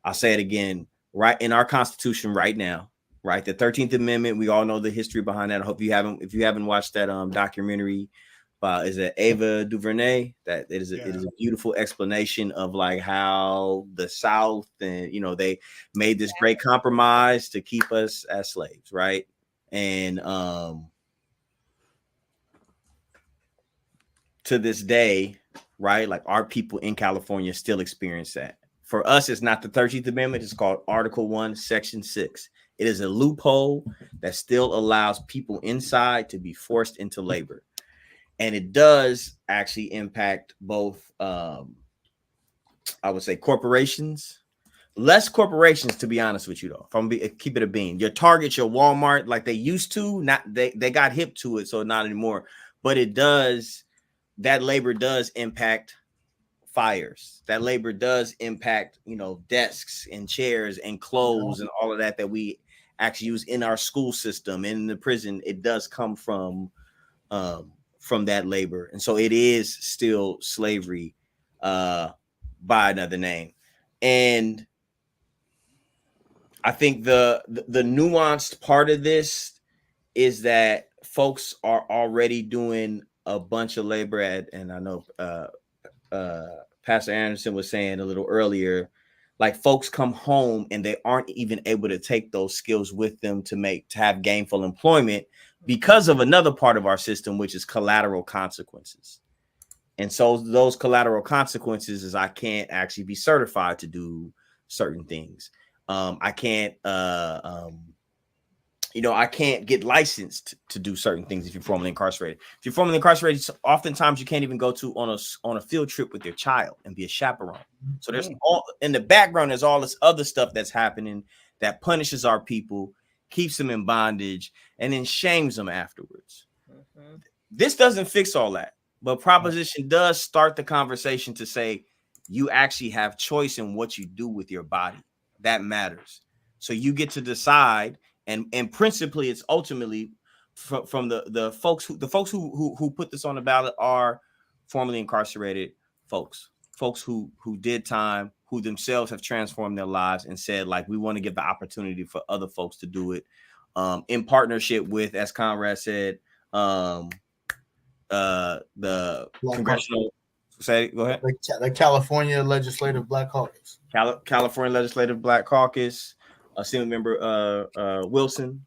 I'll say it again, right in our Constitution right now, right? The 13th Amendment, we all know the history behind that. I hope if you haven't watched that documentary, is it Ava DuVernay? That it is a beautiful explanation of like how the South and they made this great compromise to keep us as slaves, right? And to this day, right, like our people in California still experience that. For us, it's not the 13th Amendment. It's called Article 1, Section 6. It is a loophole that still allows people inside to be forced into labor. And it does actually impact both, I would say, corporations. Less corporations, to be honest with you, though. If I'm keep it a bean. Your Target, your Walmart, like they used to, they got hip to it, so not anymore. But it does, that labor does impact fires. That labor does impact, desks and chairs and clothes and all of that we actually use in our school system and in the prison. It does come from that labor. And so it is still slavery by another name. And I think the nuanced part of this is that folks are already doing a bunch of labor and I know Pastor Anderson was saying a little earlier, like folks come home and they aren't even able to take those skills with them to have gainful employment because of another part of our system, which is collateral consequences. And so those collateral consequences is I can't actually be certified to do certain things. I can't I can't get licensed to do certain things if you're formerly incarcerated. If you're formerly incarcerated, oftentimes you can't even go on a field trip with your child and be a chaperone. So there's all in the background, there's all this other stuff that's happening that punishes our people, keeps them in bondage, and then shames them afterwards. Mm-hmm. This doesn't fix all that, but Proposition does start the conversation to say you actually have choice in what you do with your body. That matters. So you get to decide. And principally, it's ultimately from the folks who put this on the ballot are formerly incarcerated folks who did time, who themselves have transformed their lives and said, like, we want to give the opportunity for other folks to do it, in partnership with, as Conrad said, the Black congressional. Say, go ahead. The California Legislative Black Caucus. California Legislative Black Caucus. Assembly member Wilson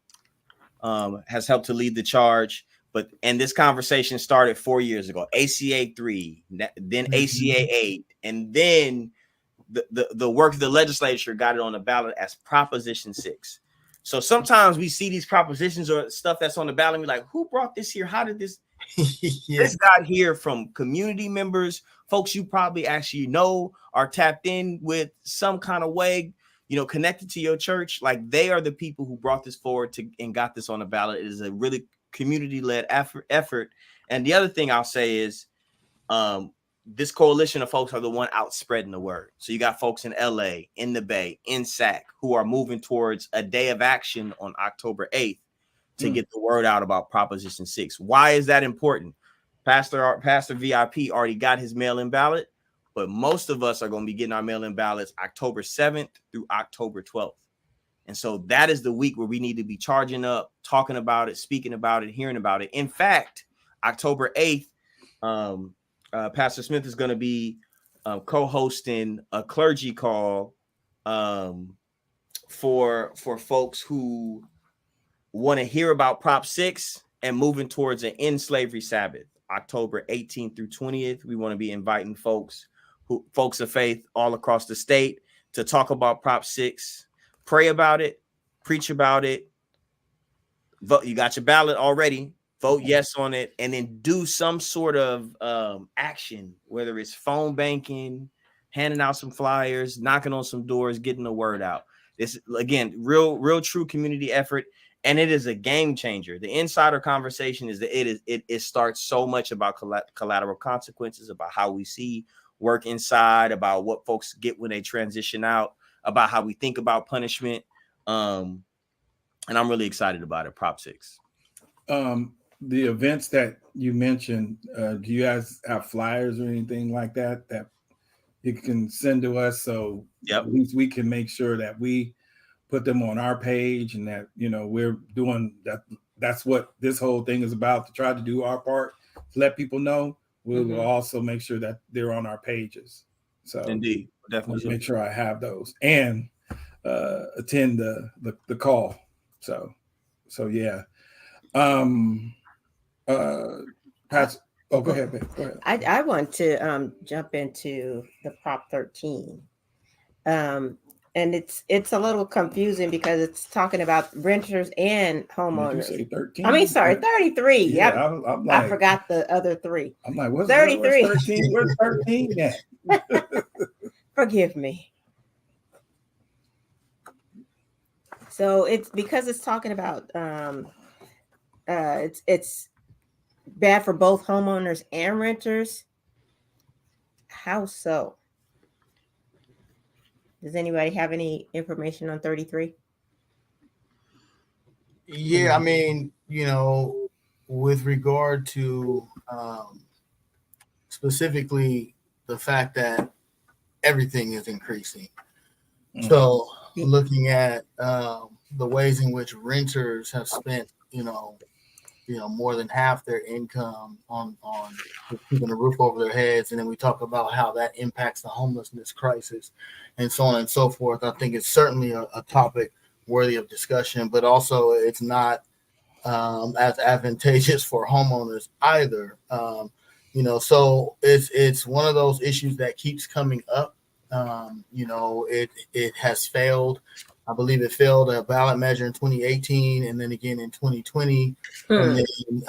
has helped to lead the charge. And this conversation started 4 years ago. ACA 3, then ACA 8, and then the work of the legislature got it on the ballot as Proposition 6. So sometimes we see these propositions or stuff that's on the ballot, and we're like, who brought this here? How did this? This got here from community members, folks you probably actually know are tapped in with some kind of way, connected to your church. Like, they are the people who brought this forward and got this on the ballot. It is a really community-led effort. And the other thing I'll say is, this coalition of folks are the one out spreading the word. So you got folks in LA, in the Bay, in SAC, who are moving towards a day of action on October 8th to get the word out about Proposition 6. Why is that important? Pastor VIP already got his mail-in ballot, but most of us are going to be getting our mail-in ballots October 7th through October 12th. And so that is the week where we need to be charging up, talking about it, speaking about it, hearing about it. In fact, October 8th, Pastor Smith is going to be co-hosting a clergy call for folks who want to hear about Prop 6 and moving towards an end slavery Sabbath, October 18th through 20th. We want to be inviting folks of faith all across the state to talk about Prop 6, pray about it, preach about it. Vote. You got your ballot already. Vote yes on it, and then do some sort of action, whether it's phone banking, handing out some flyers, knocking on some doors, getting the word out. This, again, real true community effort, and it is a game changer. The insider conversation is that it starts so much about collateral consequences, about how we see work inside, about what folks get when they transition out, about how we think about punishment. And I'm really excited about it. Prop 6. The events that you mentioned, do you guys have flyers or anything like that you can send to us, so at least we can make sure that we put them on our page, and that we're doing that? That's what this whole thing is about, to try to do our part to let people know. We'll also make sure that they're on our pages. So indeed, definitely make sure I have those and attend the call. So yeah. Pat, go ahead, babe. Go ahead. I want to jump into the Prop 13. And it's a little confusing because it's talking about renters and homeowners. Did you say 13? 33. Yeah, Yep. I'm like, I forgot the other 3. I'm like, what's 33? Where's 13? Where's 13 at? Forgive me. So it's because it's talking about it's bad for both homeowners and renters. How so? Does anybody have any information on 33? Yeah, I mean, with regard to specifically the fact that everything is increasing. So looking at the ways in which renters have spent, more than half their income on keeping a roof over their heads. And then we talk about how that impacts the homelessness crisis and so on and so forth. I think it's certainly a topic worthy of discussion, but also it's not as advantageous for homeowners either. So it's one of those issues that keeps coming up. It has failed. I believe it failed a ballot measure in 2018 and then again in 2020. And then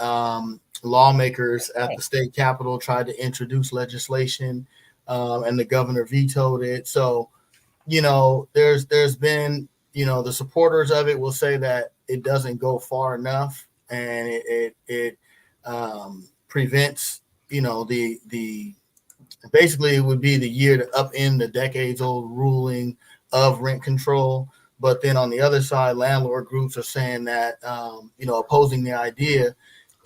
lawmakers at the state capitol tried to introduce legislation and the governor vetoed it. So, there's been, the supporters of it will say that it doesn't go far enough and it prevents, the basically it would be the year to upend the decades old ruling of rent control. But then on the other side, landlord groups are saying that, opposing the idea,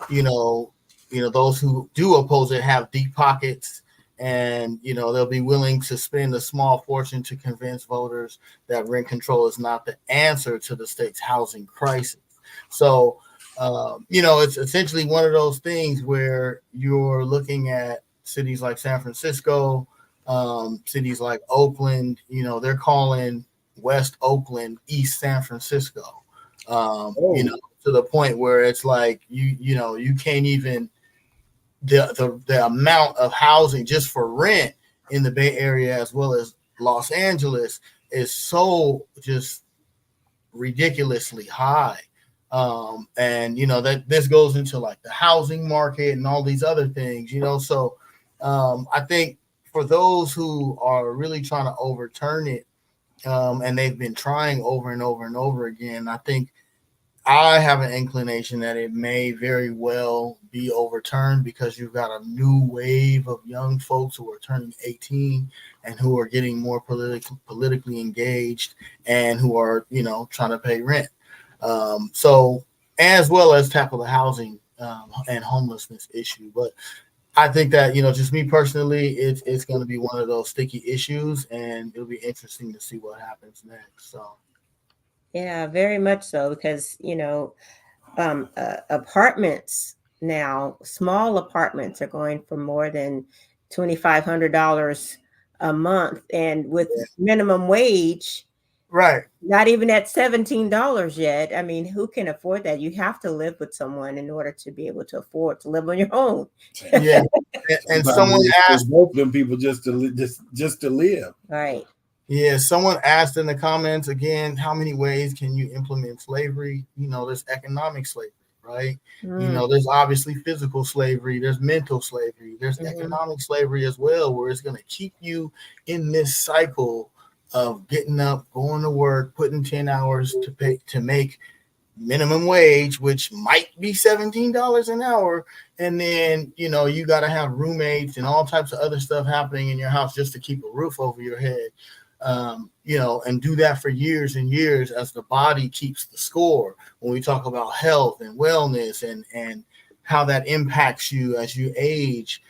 those who do oppose it have deep pockets and they'll be willing to spend a small fortune to convince voters that rent control is not the answer to the state's housing crisis. So it's essentially one of those things where you're looking at cities like San Francisco, cities like Oakland. They're calling West Oakland East San Francisco. To the point where it's like you can't even the amount of housing just for rent in the Bay Area as well as Los Angeles is so just ridiculously high. And that this goes into like the housing market and all these other things, so I think for those who are really trying to overturn it, and they've been trying over and over and over again, I think I have an inclination that it may very well be overturned because you've got a new wave of young folks who are turning 18 and who are getting more politically engaged and who are, trying to pay rent. So as well as tackle the housing and homelessness issue. But I think that, just me personally, it's going to be one of those sticky issues, and it'll be interesting to see what happens next. So. Yeah, very much so, because apartments now, small apartments are going for more than $2,500 a month, and with minimum wage, right, not even at $17 yet. I mean, who can afford that? You have to live with someone in order to be able to afford to live on your own. Yeah, and someone asked both of them people just to live. Right. Yeah, someone asked in the comments again, how many ways can you implement slavery? There's economic slavery, right? There's obviously physical slavery, there's mental slavery, there's economic slavery as well, where it's going to keep you in this cycle of getting up, going to work, putting 10 hours to make minimum wage, which might be $17 an hour, and then you got to have roommates and all types of other stuff happening in your house just to keep a roof over your head. And do that for years and years as the body keeps the score when we talk about health and wellness and how that impacts you as you age.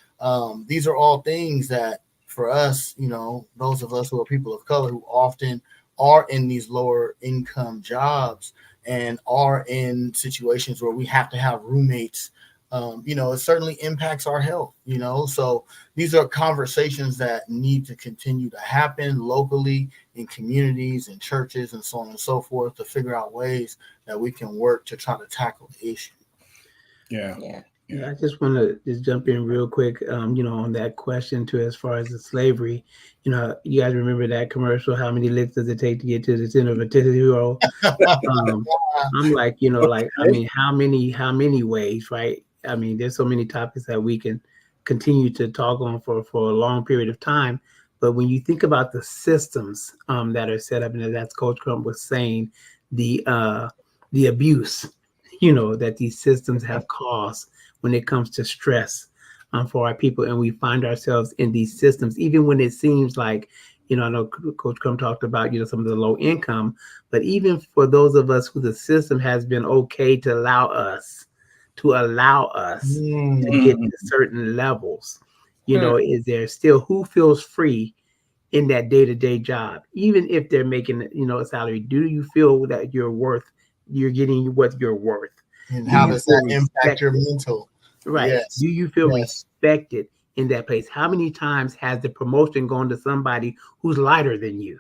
These are all things that for us, those of us who are people of color who often are in these lower income jobs and are in situations where we have to have roommates, it certainly impacts our health, so these are conversations that need to continue to happen locally in communities and churches and so on and so forth to figure out ways that we can work to try to tackle the issue. Yeah. I just want to just jump in real quick, on that question too, as far as the slavery. You guys remember that commercial, how many licks does it take to get to the center of a Tootsie-Roll? I'm like, I mean, how many ways, right? I mean, there's so many topics that we can continue to talk on for a long period of time. But when you think about the systems that are set up, and that's Coach Crump was saying, the abuse, that these systems have caused when it comes to stress for our people. And we find ourselves in these systems, even when it seems like, I know Coach Crump talked about, some of the low income, but even for those of us who the system has been okay to allow us to get to certain levels, is there still who feels free in that day-to-day job, even if they're making, a salary? Do you feel that you're getting what you're worth? And how does that impact your mental? Right. Yes. Do you feel respected in that place? How many times has the promotion gone to somebody who's lighter than you?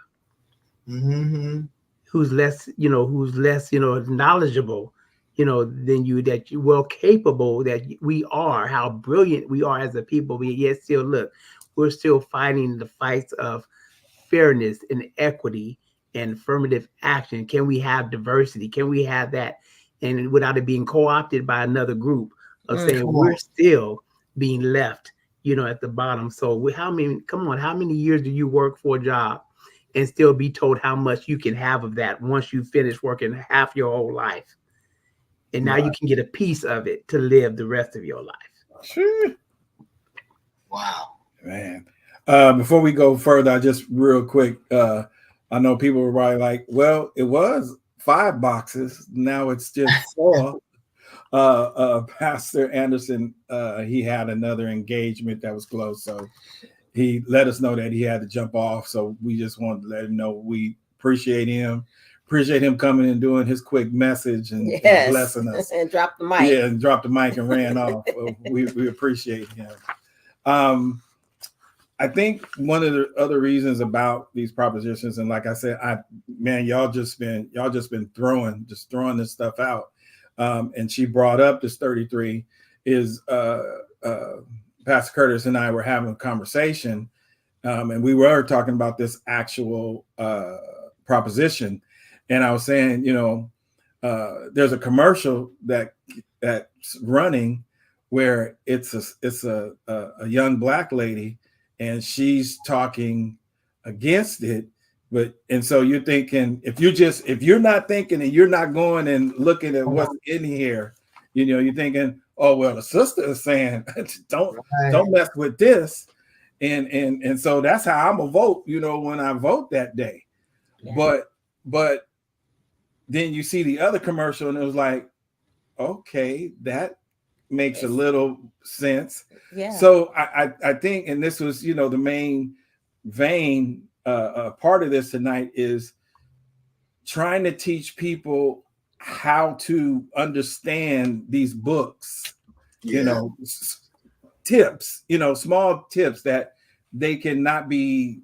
Who's less knowledgeable, than you, that you're well capable, that we are, how brilliant we are as a people, but yet still look, we're still fighting the fights of fairness and equity and affirmative action. Can we have diversity? Can we have that? And without it being co-opted by another group of saying we're still being left, at the bottom. So how many years do you work for a job and still be told how much you can have of that once you finish working half your whole life? And now you can get a piece of it to live the rest of your life. Sure. Wow. Man. Before we go further, I just real quick, I know people were probably like, well, it was 5 boxes. Now it's just 4. Pastor Anderson, he had another engagement that was close. So he let us know that he had to jump off. So we just wanted to let him know we appreciate him coming and doing his quick message and blessing us. And drop the mic. Yeah, and dropped the mic and ran off. We appreciate him. I think one of the other reasons about these propositions, and like I said, y'all just been throwing this stuff out. And she brought up this 33 is Pastor Curtis and I were having a conversation, and we were talking about this actual proposition. And I was saying, there's a commercial that's running where it's a young Black lady, and she's talking against it. And so you're thinking, if you're not thinking and you're not going and looking at what's in here, you're thinking, oh, well, the sister is saying, don't mess with this. And so that's how I'm gonna vote, when I vote that day. Yeah. But then you see the other commercial and it was like, okay, that makes a little sense. Yeah. So I think, and this was, the main vein part of this tonight is trying to teach people how to understand these books, tips, small tips that they cannot be,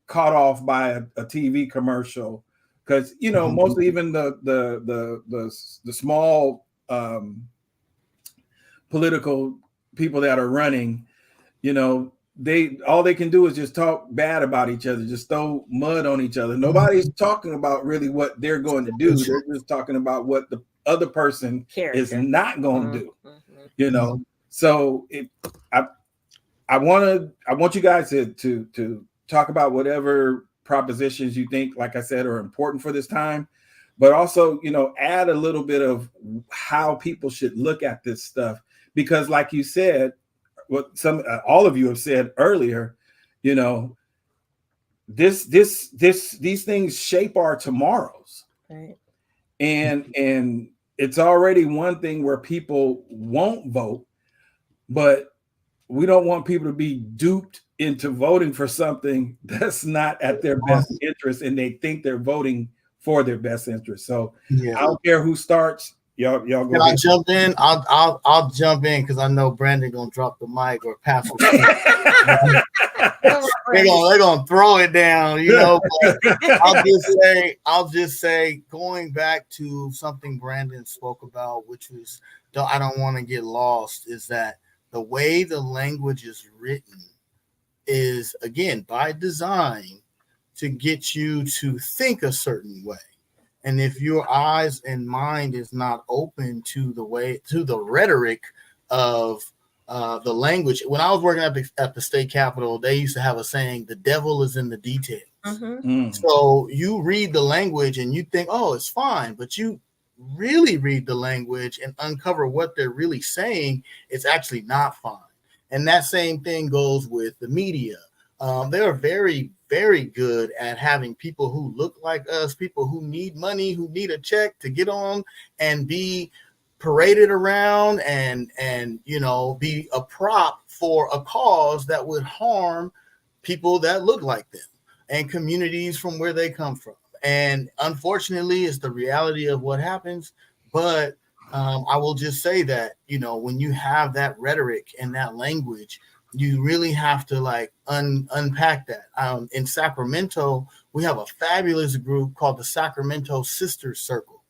caught off by a TV commercial. Because, mostly even the small political people that are running, all they can do is just talk bad about each other, just throw mud on each other. Nobody's talking about really what they're going to do. They're just talking about what the other person is not going to do. So I want you guys to talk about whatever propositions you think, like I said, are important for this time, but also, add a little bit of how people should look at this stuff, because like you said, what all of you have said earlier, these things shape our tomorrows. Right. And it's already one thing where people won't vote, but we don't want people to be duped into voting for something that's not at their best interest, and they think they're voting for their best interest. So I don't care who starts. Y'all go. Can I jump in? I'll jump in because I know Brandon gonna drop the mic or Pastor. they're gonna throw it down, But I'll just say, going back to something Brandon spoke about, which was, I don't want to get lost, is that the way the language is written is, again, by design to get you to think a certain way. And if your eyes and mind is not open to the rhetoric of the language. When I was working at the state capitol, they used to have a saying, the devil is in the details. Mm-hmm. So you read the language and you think, oh, it's fine. But you really read the language and uncover what they're really saying, it's actually not fine. And that same thing goes with the media. They're very, very good at having people who look like us, people who need money, who need a check to get on and be paraded around and be a prop for a cause that would harm people that look like them and communities from where they come from. And unfortunately, it's the reality of what happens. But I will just say that, when you have that rhetoric and that language, you really have to unpack that. In Sacramento, we have a fabulous group called the Sacramento Sisters Circle.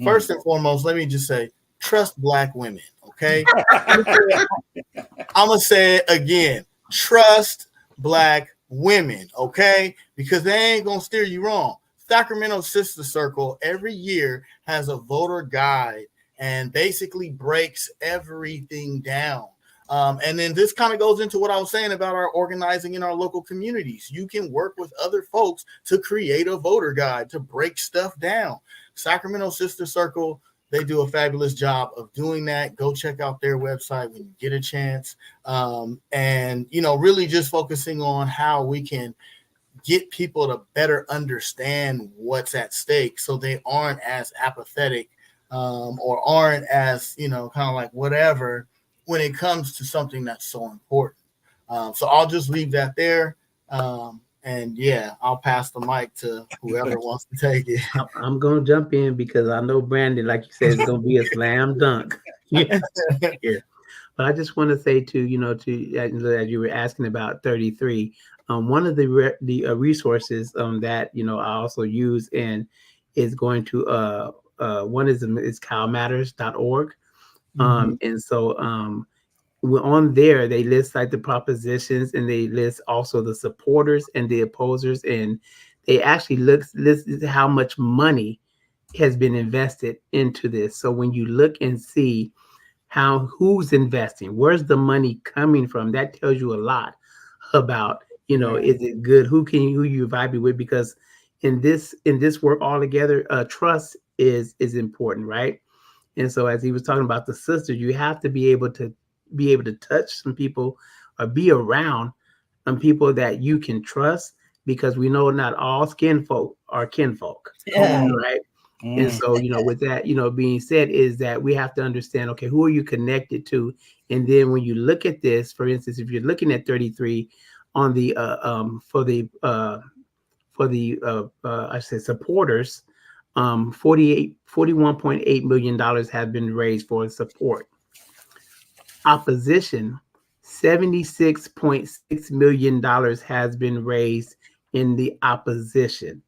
First and foremost, let me just say, trust Black women, okay? I'm going to say it again. Trust Black women, okay? Because they ain't going to steer you wrong. Sacramento Sister Circle every year has a voter guide and basically breaks everything down. And then this kind of goes into what I was saying about our organizing in our local communities. You can work with other folks to create a voter guide to break stuff down. Sacramento Sister Circle, they do a fabulous job of doing that. Go check out their website when you get a chance. And, really just focusing on how we can get people to better understand what's at stake so they aren't as apathetic or aren't as, kind of like whatever when it comes to something that's so important. So I'll just leave that there. And yeah, I'll pass the mic to whoever wants to take it. I'm gonna jump in because I know Brandon, like you said, is gonna be a slam dunk. Yeah. But I just want to say as you were asking about 33, one of the resources that I also use and is going to one is calmatters.org. And so we're on there, they list like the propositions, and they list also the supporters and the opposers, and they actually list how much money has been invested into this. So when you look and see who's investing, where's the money coming from, that tells you a lot about is it good, who you vibe with, because in this work altogether, trust is important, right? And so as he was talking about the sisters, you have to be able to touch some people or be around some people that you can trust, because we know not all skin folk are kinfolk. Yeah. Right. And so, with that, being said, is that we have to understand, okay, who are you connected to? And then when you look at this, for instance, if you're looking at 33 on the I say supporters, $41.8 million have been raised for support. Opposition, $76.6 million has been raised in the opposition.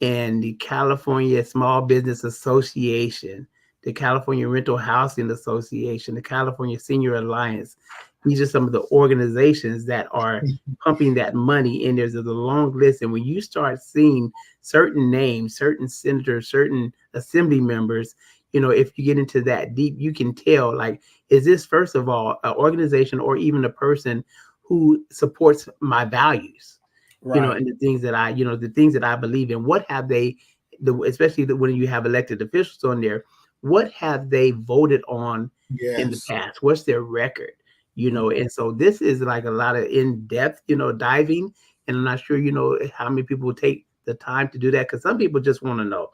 And the California Small Business Association, the California Rental Housing Association, the California Senior Alliance. These are some of the organizations that are pumping that money in. There's a long list. And when you start seeing certain names, certain senators, certain assembly members, if you get into that deep, you can tell, like, is this, first of all, an organization or even a person who supports my values? Right. And the things that I believe in. What have they, especially when you have elected officials on there, what have they voted on in the past? What's their record? And so this is like a lot of in-depth, diving. And I'm not sure, how many people will take the time to do that, because some people just want to know.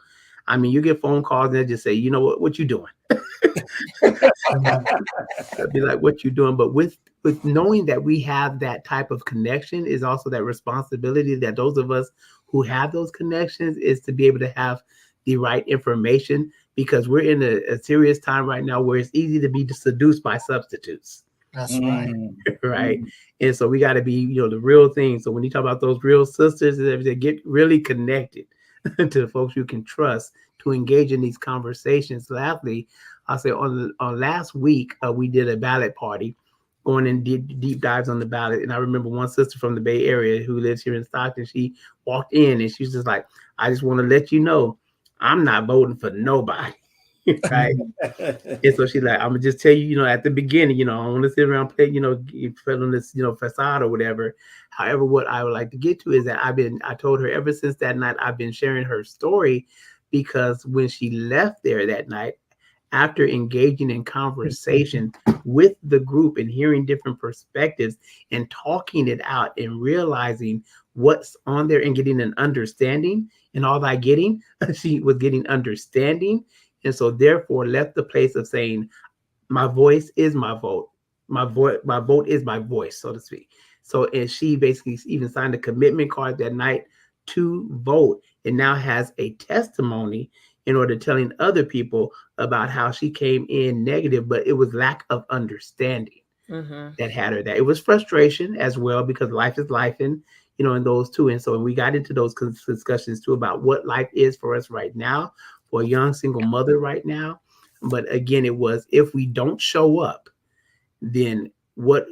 I mean, you get phone calls and they just say, what you doing? I'd be like, what you doing? But with knowing that we have that type of connection is also that responsibility that those of us who have those connections is to be able to have the right information, because we're in a serious time right now where it's easy to be seduced by substitutes. That's right. Right. And so we got to be, the real thing. So when you talk about those real sisters, they get really connected to the folks you can trust to engage in these conversations. Lastly, I'll say on last week, we did a ballot party, going in deep dives on the ballot. And I remember one sister from the Bay Area who lives here in Stockton. She walked in and she's just like, I just want to let you know, I'm not voting for nobody. Right. And so she's like, I'm gonna just tell you, at the beginning, I don't want to sit around play, fill in this, facade or whatever. However, what I would like to get to is that I told her ever since that night, I've been sharing her story, because when she left there that night, after engaging in conversation with the group and hearing different perspectives and talking it out and realizing what's on there and getting an understanding, and all that getting, she was getting understanding. And so therefore left the place of saying, my voice is my vote. My vote is my voice, so to speak. So, and she basically even signed a commitment card that night to vote, and now has a testimony in order telling other people about how she came in negative, but it was lack of understanding that had her there. It was frustration as well, because life is life, and in those two. And so we got into those discussions too about what life is for us right now, for a young single mother right now. But again, it was, if we don't show up, then what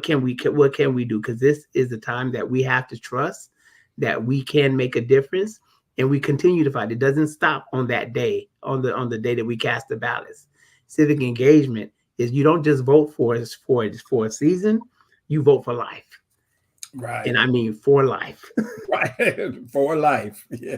can we do? Because this is the time that we have to trust that we can make a difference, and we continue to fight. It doesn't stop on that day, on the day that we cast the ballots. Civic engagement is, you don't just vote for a season, you vote for life. Right. And I mean for life. Right. For life. Yeah.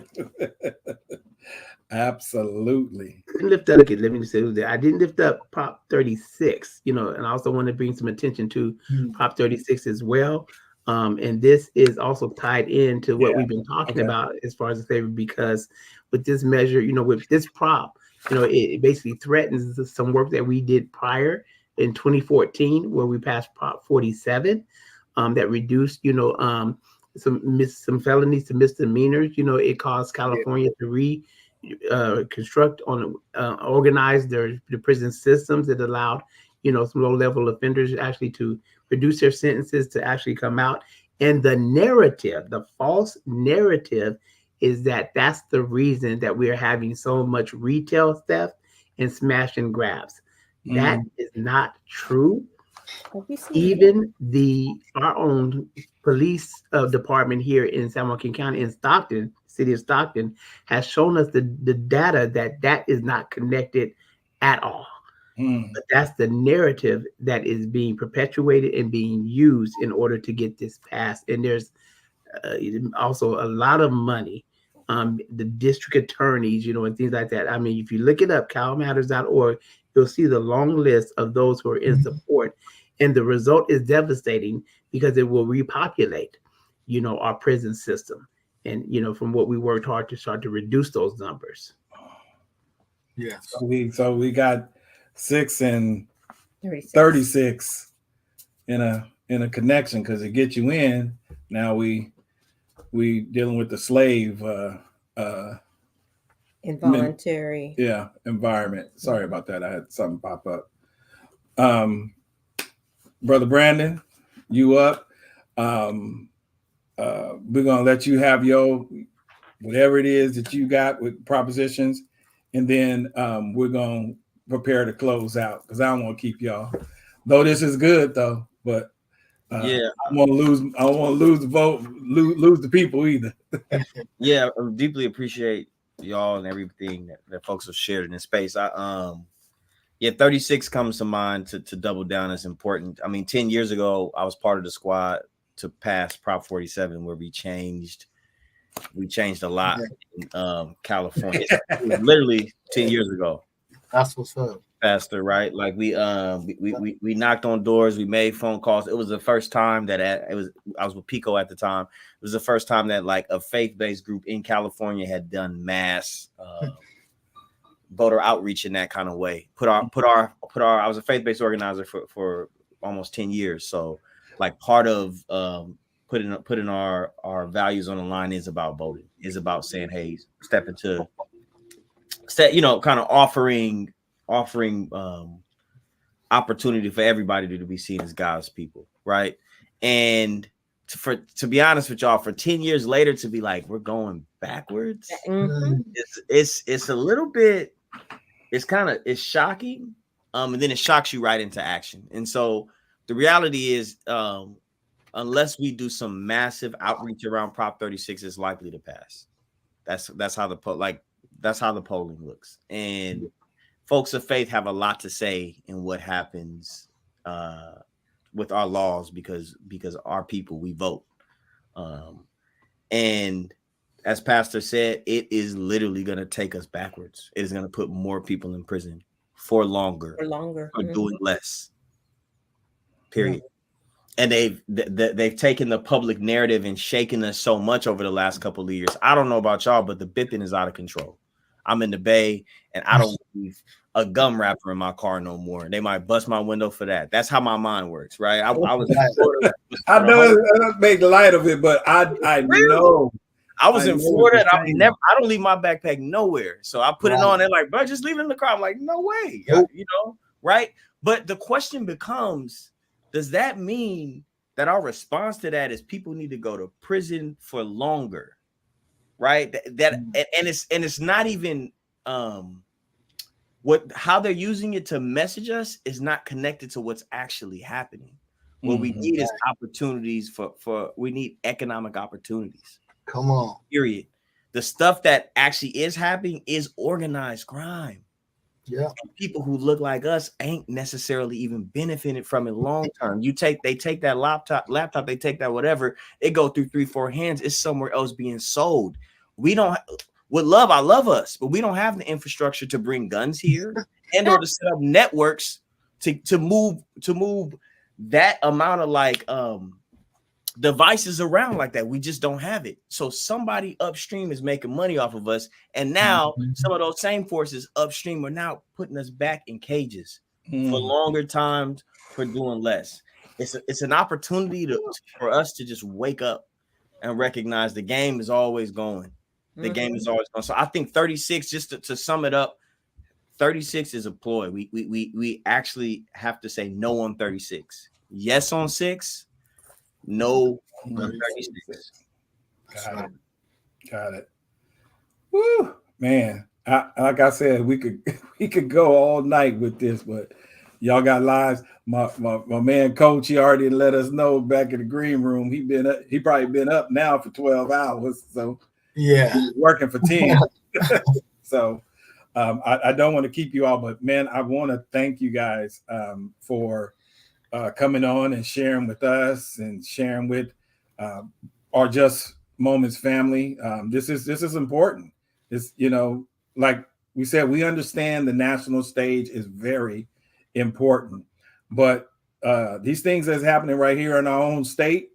Absolutely. Let me just say that I didn't lift up Prop 36, and I also want to bring some attention to Prop 36 as well. And this is also tied into what we've been talking about as far as the favor, because with this measure, with this prop, it basically threatens some work that we did prior in 2014, where we passed Prop 47, that reduced, some felonies to misdemeanors. It caused California to construct organize the prison systems that allowed, some low-level offenders actually to reduce their sentences to actually come out. And the false narrative is that that's the reason that we are having so much retail theft and smash and grabs. That is not true. Even our own police department here in San Joaquin County in Stockton, city of Stockton, has shown us the data that is not connected at all. But that's the narrative that is being perpetuated and being used in order to get this passed. And there's also a lot of money. The district attorneys, and things like that. I mean, if you look it up, calmatters.org, you'll see the long list of those who are in support. And the result is devastating because it will repopulate, our prison system. And, from what we worked hard to start to reduce those numbers. Yes. So we got 6 and 36 in a connection, because it gets you in. Now we dealing with the slave involuntary environment. Sorry about that. I had something pop up. Brother Brandon, you up? We're gonna let you have your whatever it is that you got with propositions, and then we're gonna prepare to close out, because I don't want to keep y'all. Though this is good though, but I don't want to lose the vote, lose the people either. Yeah, I deeply appreciate y'all and everything that folks have shared in this space. 36 comes to mind to double down as important. I mean, 10 years ago, I was part of the squad to pass Prop 47, where we changed a lot in California. It was literally 10 years ago. That's what's up, Pastor, right? Like we knocked on doors, we made phone calls. It was the first time that I was with Pico at the time. It was the first time that like a faith-based group in California had done mass voter outreach in that kind of way. I was a faith-based organizer for almost 10 years. So like part of putting our values on the line is about voting, is about saying, hey, kind of offering opportunity for everybody to be seen as God's people, right? And to be honest with y'all, for 10 years later to be like, we're going backwards, it's a little bit, it's shocking, and then it shocks you right into action. And so the reality is, unless we do some massive outreach around Prop 36, it's likely to pass. That's how the polling looks. And folks of faith have a lot to say in what happens with our laws, because our people, we vote. And as Pastor said, it is literally going to take us backwards. It is going to put more people in prison for longer, for doing less. Period. And they've taken the public narrative and shaken us so much over the last couple of years. I don't know about y'all, but the bipping is out of control. I'm in the Bay, and I don't leave a gum wrapper in my car no more. They might bust my window for that. That's how my mind works, right? I was in Florida. I know I make light of it, but I know. I was in Florida, and I don't leave my backpack nowhere. So I put it on. They're like, bro, just leave it in the car. I'm like, no way, right? But the question becomes, does that mean that our response to that is people need to go to prison for longer? Right? And it's not even how they're using it to message us is not connected to what's actually happening. What we need is opportunities for we need economic opportunities. Come on. Period. The stuff that actually is happening is organized crime. Yeah. And people who look like us ain't necessarily even benefiting from it long term. They take that laptop, they take that whatever, it go through 3-4 hands, it's somewhere else being sold. We don't with love, I love us, but we don't have the infrastructure to bring guns here and or to set up networks to move that amount of like devices around like that. We just don't have it. So somebody upstream is making money off of us, and now some of those same forces upstream are now putting us back in cages for longer times for doing less. It's an opportunity for us to just wake up and recognize the game is always going. The game is always going. So I think 36, just to sum it up, 36 is a ploy. We actually have to say no on 36. Yes on 6. No on 36. Got it. Woo, man. Like I said, we could go all night with this, but y'all got lives. My man coach, he already let us know back in the green room. He probably been up now for 12 hours. So yeah, he's working for 10. So I don't want to keep you all, but man, I want to thank you guys for coming on and sharing with us and sharing with our Just Moments family. This is important. It's, like we said, we understand the national stage is very important, but these things that's happening right here in our own state,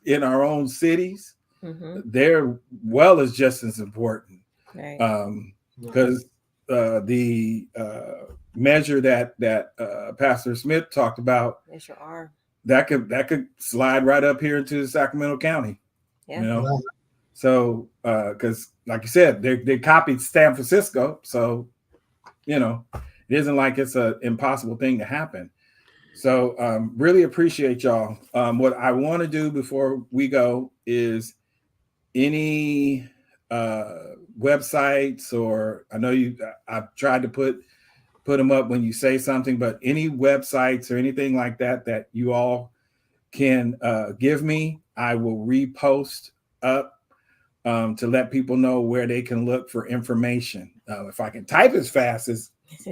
in our own cities, they're well as just as important. Right. Because the measure that Pastor Smith talked about, Measure R, that could slide right up here into Sacramento County. yeah. So because like you said, they copied San Francisco, so it isn't like it's an impossible thing to happen. So really appreciate y'all. What I want to do before we go is any websites, or I know I've tried to put them up when you say something, but any websites or anything like that you all can give me, I will repost up to let people know where they can look for information. If I can type as fast as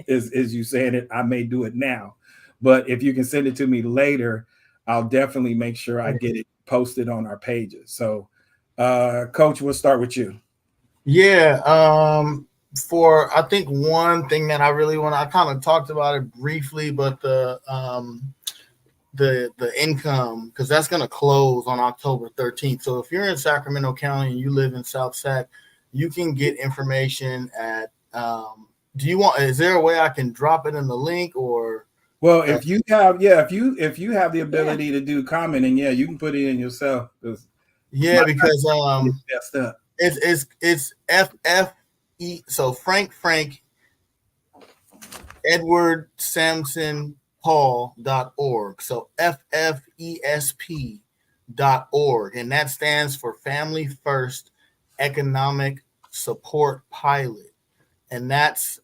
you said it, I may do it now. But if you can send it to me later, I'll definitely make sure I get it posted on our pages. So, Coach, we'll start with you. Yeah. I think one thing that I kind of talked about it briefly, but the income, because that's going to close on October 13th. So if you're in Sacramento County and you live in South Sac, you can get information at, is there a way I can drop it in the link, or? Well, if you have the ability to do commenting, you can put it in yourself. Because it's FFE. So Frank Edward Samson Paul.org. So FFESP.org. And that stands for Family First Economic Support Pilot. And it's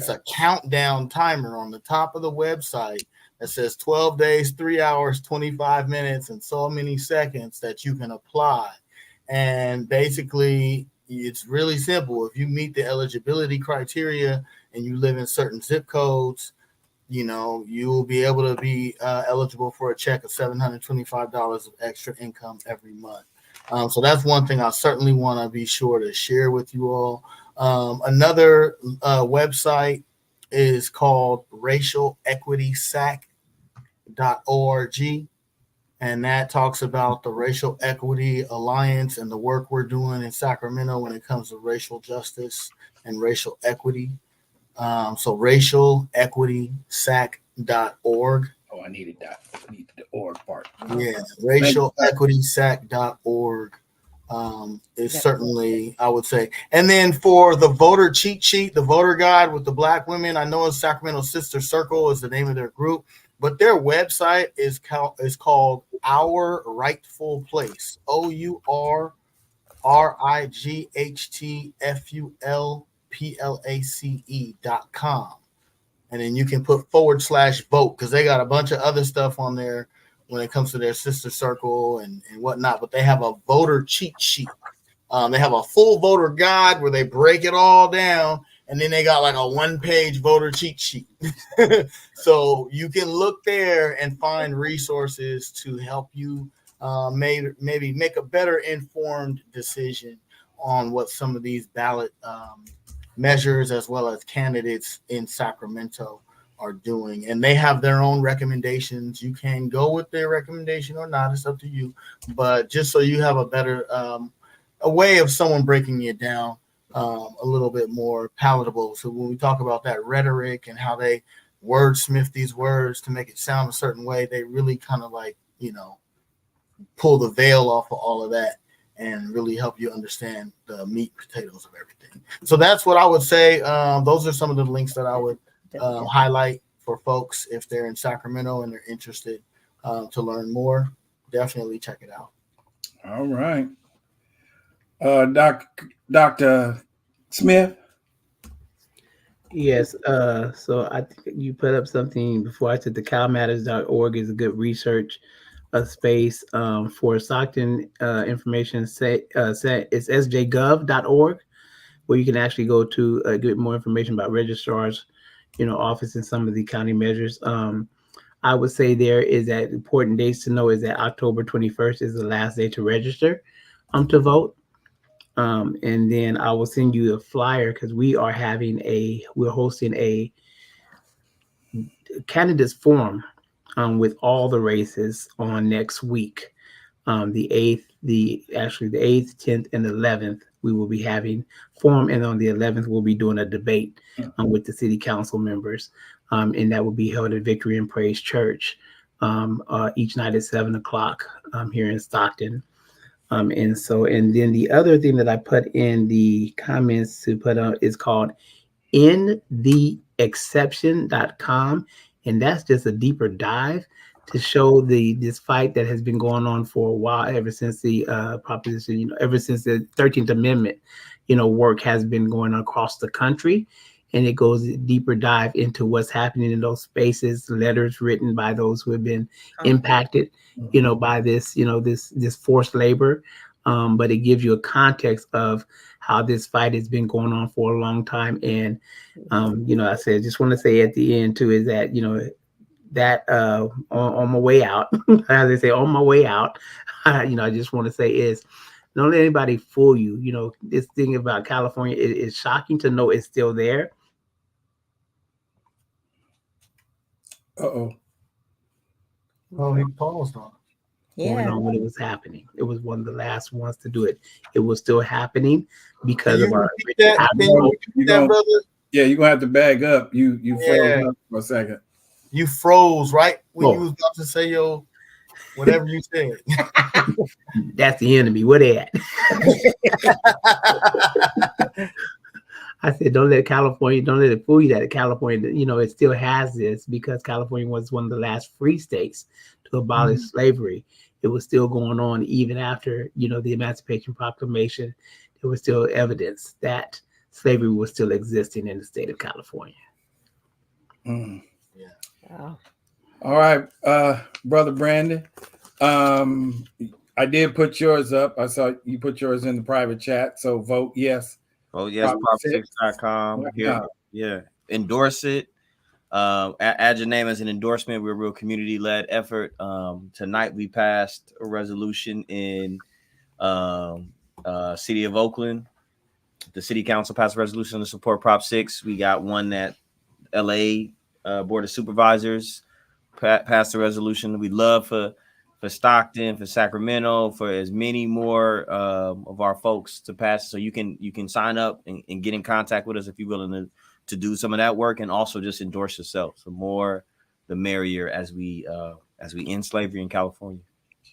a countdown timer on the top of the website that says 12 days, 3 hours, 25 minutes, and so many seconds that you can apply. And basically, it's really simple. If you meet the eligibility criteria and you live in certain zip codes, you will be able to be eligible for a check of $725 of extra income every month. So that's one thing I certainly want to be sure to share with you all. Another website is called racialequitysac.org. And that talks about the Racial Equity Alliance and the work we're doing in Sacramento when it comes to racial justice and racial equity. So racialequitysac.org. Oh, I needed that. I needed the org part. Yeah, racialequitysac.org is certainly, I would say. And then for the voter cheat sheet, the voter guide with the Black women, I know it's Sacramento Sister Circle is the name of their group, but their website is called Our Rightful Place. OurRightfulPlace.com. And then you can put /vote, because they got a bunch of other stuff on there when it comes to their sister circle and whatnot. But they have a voter cheat sheet. They have a full voter guide where they break it all down. And then they got like a 1-page voter cheat sheet. So you can look there and find resources to help you maybe make a better informed decision on what some of these ballot measures as well as candidates in Sacramento are doing. And they have their own recommendations. You can go with their recommendation or not. It's up to you. But just so you have a better a way of someone breaking it down a little bit more palatable. So when we talk about that rhetoric and how they wordsmith these words to make it sound a certain way. They really kind of like, pull the veil off of all of that and really help you understand the meat potatoes of everything. So that's what I would say. Those are some of the links that I would highlight for folks if they're in Sacramento and they're interested to learn more. Definitely check it out. All right. Dr. Smith? Yes. So I think you put up something before. I said the cowmatters.org is a good research space for Stockton information. It's sjgov.org, where you can actually go to get more information about registrars, office and some of the county measures. I would say there is that important dates to know is that October 21st is the last day to register to vote. And then I will send you a flyer because we're hosting a candidates forum with all the races on next week. The 8th, the 8th, 10th, and 11th, we will be having forum. And on the 11th, we'll be doing a debate with the city council members. And that will be held at Victory and Praise Church each night at 7:00 here in Stockton. And then the other thing that I put in the comments to put out is called intheexception.com. And that's just a deeper dive to show this fight that has been going on for a while, ever since the proposition, ever since the 13th Amendment, work has been going across the country. And it goes a deeper dive into what's happening in those spaces, letters written by those who have been impacted, by this, this forced labor. But it gives you a context of how this fight has been going on for a long time. And, I said, just want to say at the end too, is that, that on my way out, as they say, on my way out, I just want to say is, don't let anybody fool you. This thing about California is shocking to know it's still there. Uh-oh. Oh, he paused on. Going on when it was happening. It was one of the last ones to do it. It was still happening because of our. Brother? Yeah, you're gonna have to bag up. You froze up for a second. You froze right when you was about to say whatever you said. That's the enemy. Where they at? I said, don't let it fool you that California, it still has this, because California was one of the last free states to abolish slavery. It was still going on even after, the Emancipation Proclamation. There was still evidence that slavery was still existing in the state of California. Mm. Yeah. Wow. All right, Brother Brandon. I did put yours up. I saw you put yours in the private chat. So vote yes. Oh, yes, prop6.com. Yeah. Endorse it. Add your name as an endorsement. We're a real community-led effort. Tonight we passed a resolution in City of Oakland. The city council passed a resolution to support Prop 6. We got one that LA Board of Supervisors passed a resolution. We'd love for Stockton, for Sacramento, for as many more of our folks to pass. So you can sign up and get in contact with us if you're willing to do some of that work, and also just endorse yourself. So more, the merrier, as we end slavery in California.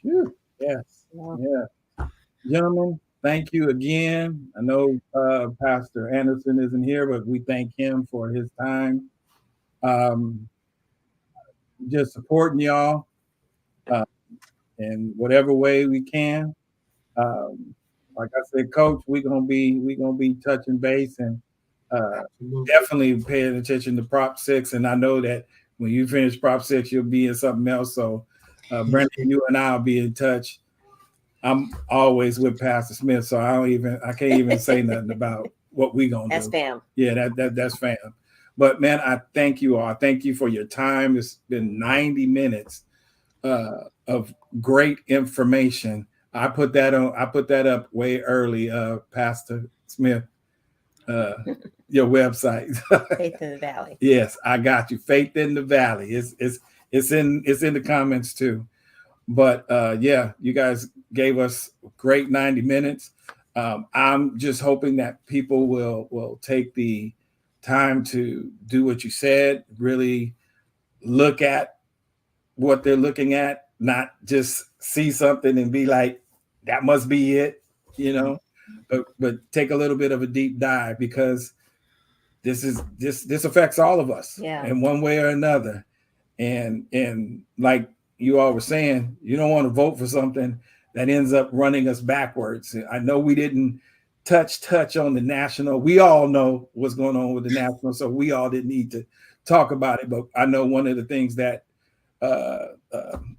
Sure. Yes. Yeah. Gentlemen, thank you again. I know Pastor Anderson isn't here, but we thank him for his time. Just supporting y'all in whatever way we can. Like I said, Coach, we're gonna be touching base and definitely paying attention to Prop 6. And I know that when you finish Prop 6, you'll be in something else. So Brandon, you and I'll be in touch. I'm always with Pastor Smith, so I can't even say nothing about what we gonna do. That's fam. Yeah, that's fam. But man, I thank you all. I thank you for your time. It's been 90 minutes of great information. I put that up way early, Pastor Smith. Your website. Faith in the Valley. Yes, I got you. Faith in the Valley. It's in the comments too. But yeah, you guys gave us great 90 minutes. I'm just hoping that people will take the time to do what you said, really look at what they're looking at, not just see something and be like, that must be it, you know, but take a little bit of a deep dive, because this affects all of us in one way or another. And like you all were saying, you don't want to vote for something that ends up running us backwards. I know we didn't touch on the national. We all know what's going on with the national, so we all didn't need to talk about it. But I know one of the things that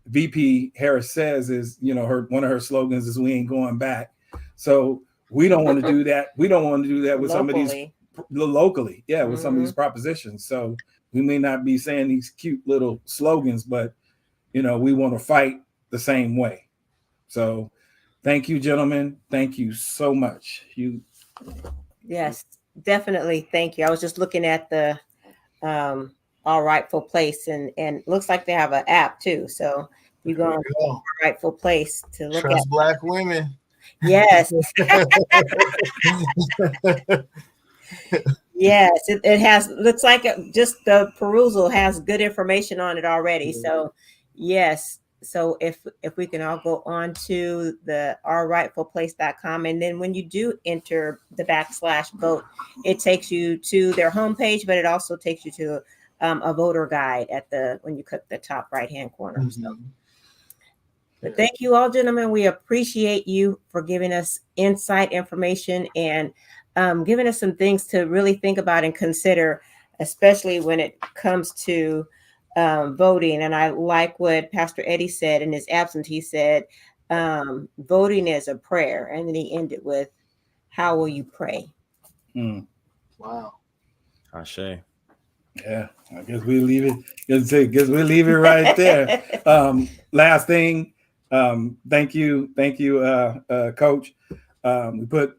VP Harris says is, you know, one of her slogans is "We ain't going back." So we don't want to do that. We don't want to do that with some of these locally, with some of these propositions. So we may not be saying these cute little slogans, but you know, we want to fight the same way. So thank you, gentlemen. Thank you so much. Yes, definitely. Thank you. I was just looking at the All Rightful Place, and looks like they have an app too. So you go on All Rightful Place to look Trust at Black women. Yes. Yes, it has, looks like just the perusal has good information on it already. So yes. So if we can all go on to the ourrightfulplace.com, and then when you do enter the /vote, it takes you to their homepage, but it also takes you to a voter guide when you click the top right hand corner. Mm-hmm. So, but thank you all, gentlemen. We appreciate you for giving us insight, information, and giving us some things to really think about and consider, especially when it comes to voting. And I like what Pastor Eddie said in his absence. He said, voting is a prayer. And then he ended with, how will you pray? Wow. Ashe. Yeah, I guess we leave it. Guess we'll leave it right there. Last thing, thank you, Coach. We put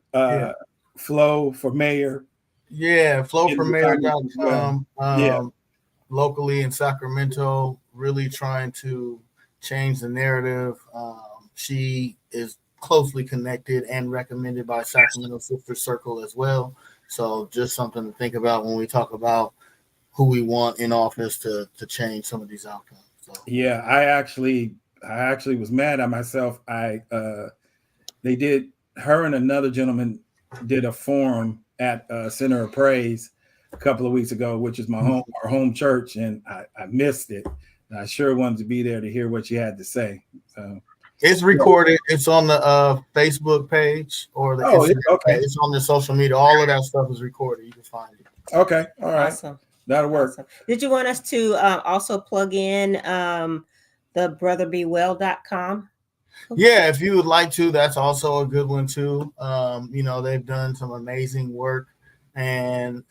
Flow for Mayor. Yeah, flowformayor.com. Locally in Sacramento, really trying to change the narrative. She is closely connected and recommended by Sacramento Sister Circle as well. So just something to think about when we talk about who we want in office to change some of these outcomes. So. Yeah, I actually was mad at myself. They did, her and another gentleman did a forum at Center of Praise a couple of weeks ago, which is our home church, and I missed it. And I sure wanted to be there to hear what you had to say. So it's recorded. It's on the Facebook page or the Instagram page. It's on the social media. All of that stuff is recorded. You can find it. Okay, all right. Awesome. That'll work. Awesome. Did you want us to also plug in the brotherbewell.com? Yeah, if you would like to, that's also a good one too. You know, they've done some amazing work, and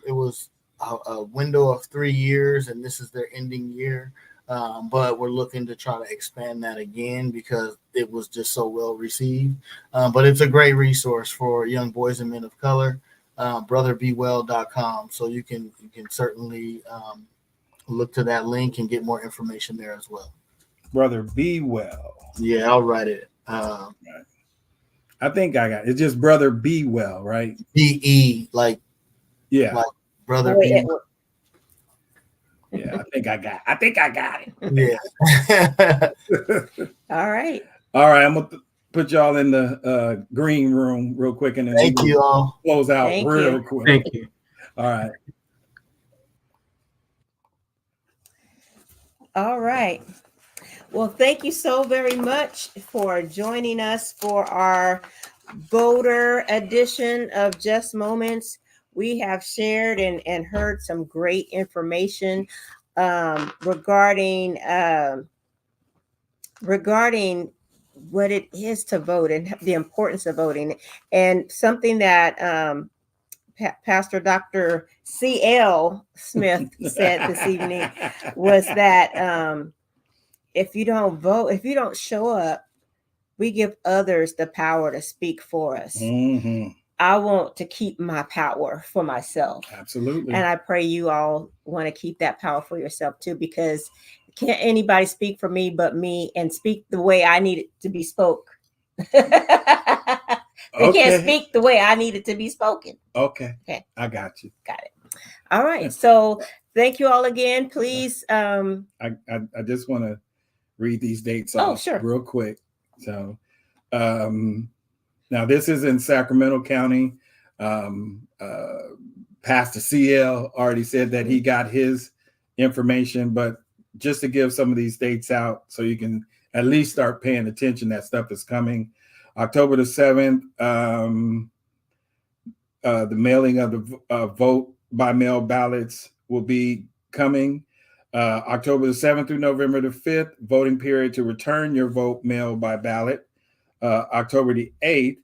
it was a window of 3 years, and this is their ending year. But we're looking to try to expand that again because it was just so well received. But it's a great resource for young boys and men of color. brotherbewell.com. So you can certainly look to that link and get more information there as well. Brother Be Well. Yeah, I'll write it. Right. I think I got it. It's just Brother Be Well, right? BE, like Brother Be Well. Yeah, I think I got it. Yeah. All right. I'm gonna put y'all in the green room real quick, and then thank you all. Close out real quick. Thank you. All right. All right. Well, thank you so very much for joining us for our voter edition of Just Moments. We have shared and heard some great information regarding what it is to vote and the importance of voting. And something that Pastor Dr. C.L. Smith said this evening was that if you don't vote, if you don't show up, we give others the power to speak for us. Mm-hmm. I want to keep my power for myself. Absolutely. And I pray you all want to keep that power for yourself too, because can't anybody speak for me but me and speak the way I need it to be spoke. They can't speak the way I need it to be spoken. Okay. I got you. Got it. All right. So thank you all again. Please. I just want to read these dates off Sure. real quick. So now this is in Sacramento County. Pastor CL already said that he got his information, but just to give some of these dates out so you can at least start paying attention, that stuff is coming. October the 7th, the mailing of the vote by mail ballots will be coming. October the 7th through November the 5th, voting period to return your vote mail by ballot. October the 8th,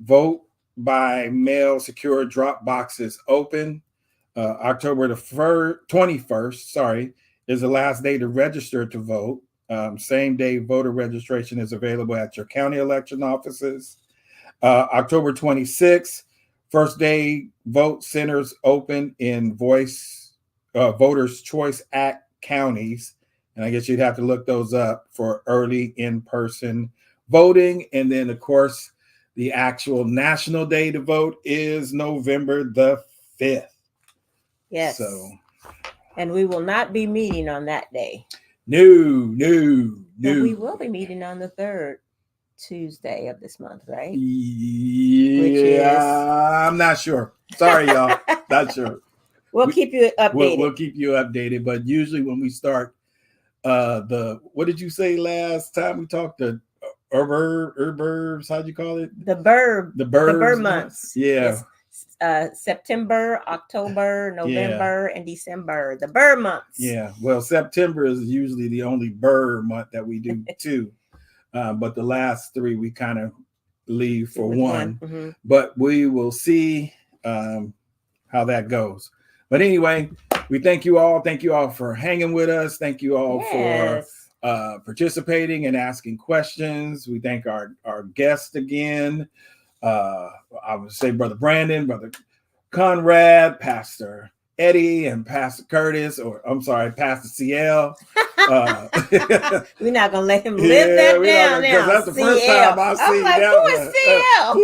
vote by mail secure drop boxes open. October the 21st, is the last day to register to vote. Same day voter registration is available at your county election offices. October 26th, first day vote centers open in Voters Choice Act counties. And I guess you'd have to look those up for early in-person voting. And then, of course, the actual national day to vote is November the 5th. Yes. So, and we will not be meeting on that day. No. But we will be meeting on the 3rd Tuesday of this month, right? Yeah, Which is... I'm not sure. Sorry, y'all. Not sure. We'll keep you updated. We'll keep you updated. But usually when we start what did you say last time we talked? The Herbers, how'd you call it? The Burr months. Yeah. September, October, November, and December. The Burr months. Yeah. Well, September is usually the only Burr month that we do too. But the last 3 we kind of leave for one. Mm-hmm. But we will see how that goes. But anyway, we thank you all. Thank you all for hanging with us. Thank you all for participating and asking questions. We thank our guest again. I would say Brother Brandon, Brother Conrad, Pastor Eddie, and Pastor Curtis, or I'm sorry, Pastor CL. We're not gonna let him live that down now. That's the first time I've seen like, that. Who is CL?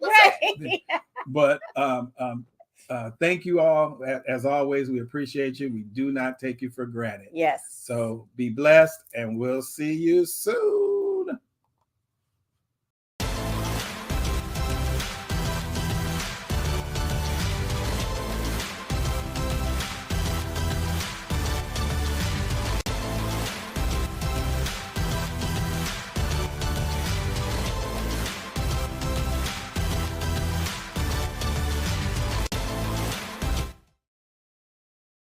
Right. But thank you all. As always, we appreciate you. We do not take you for granted. Yes. So be blessed, and we'll see you soon.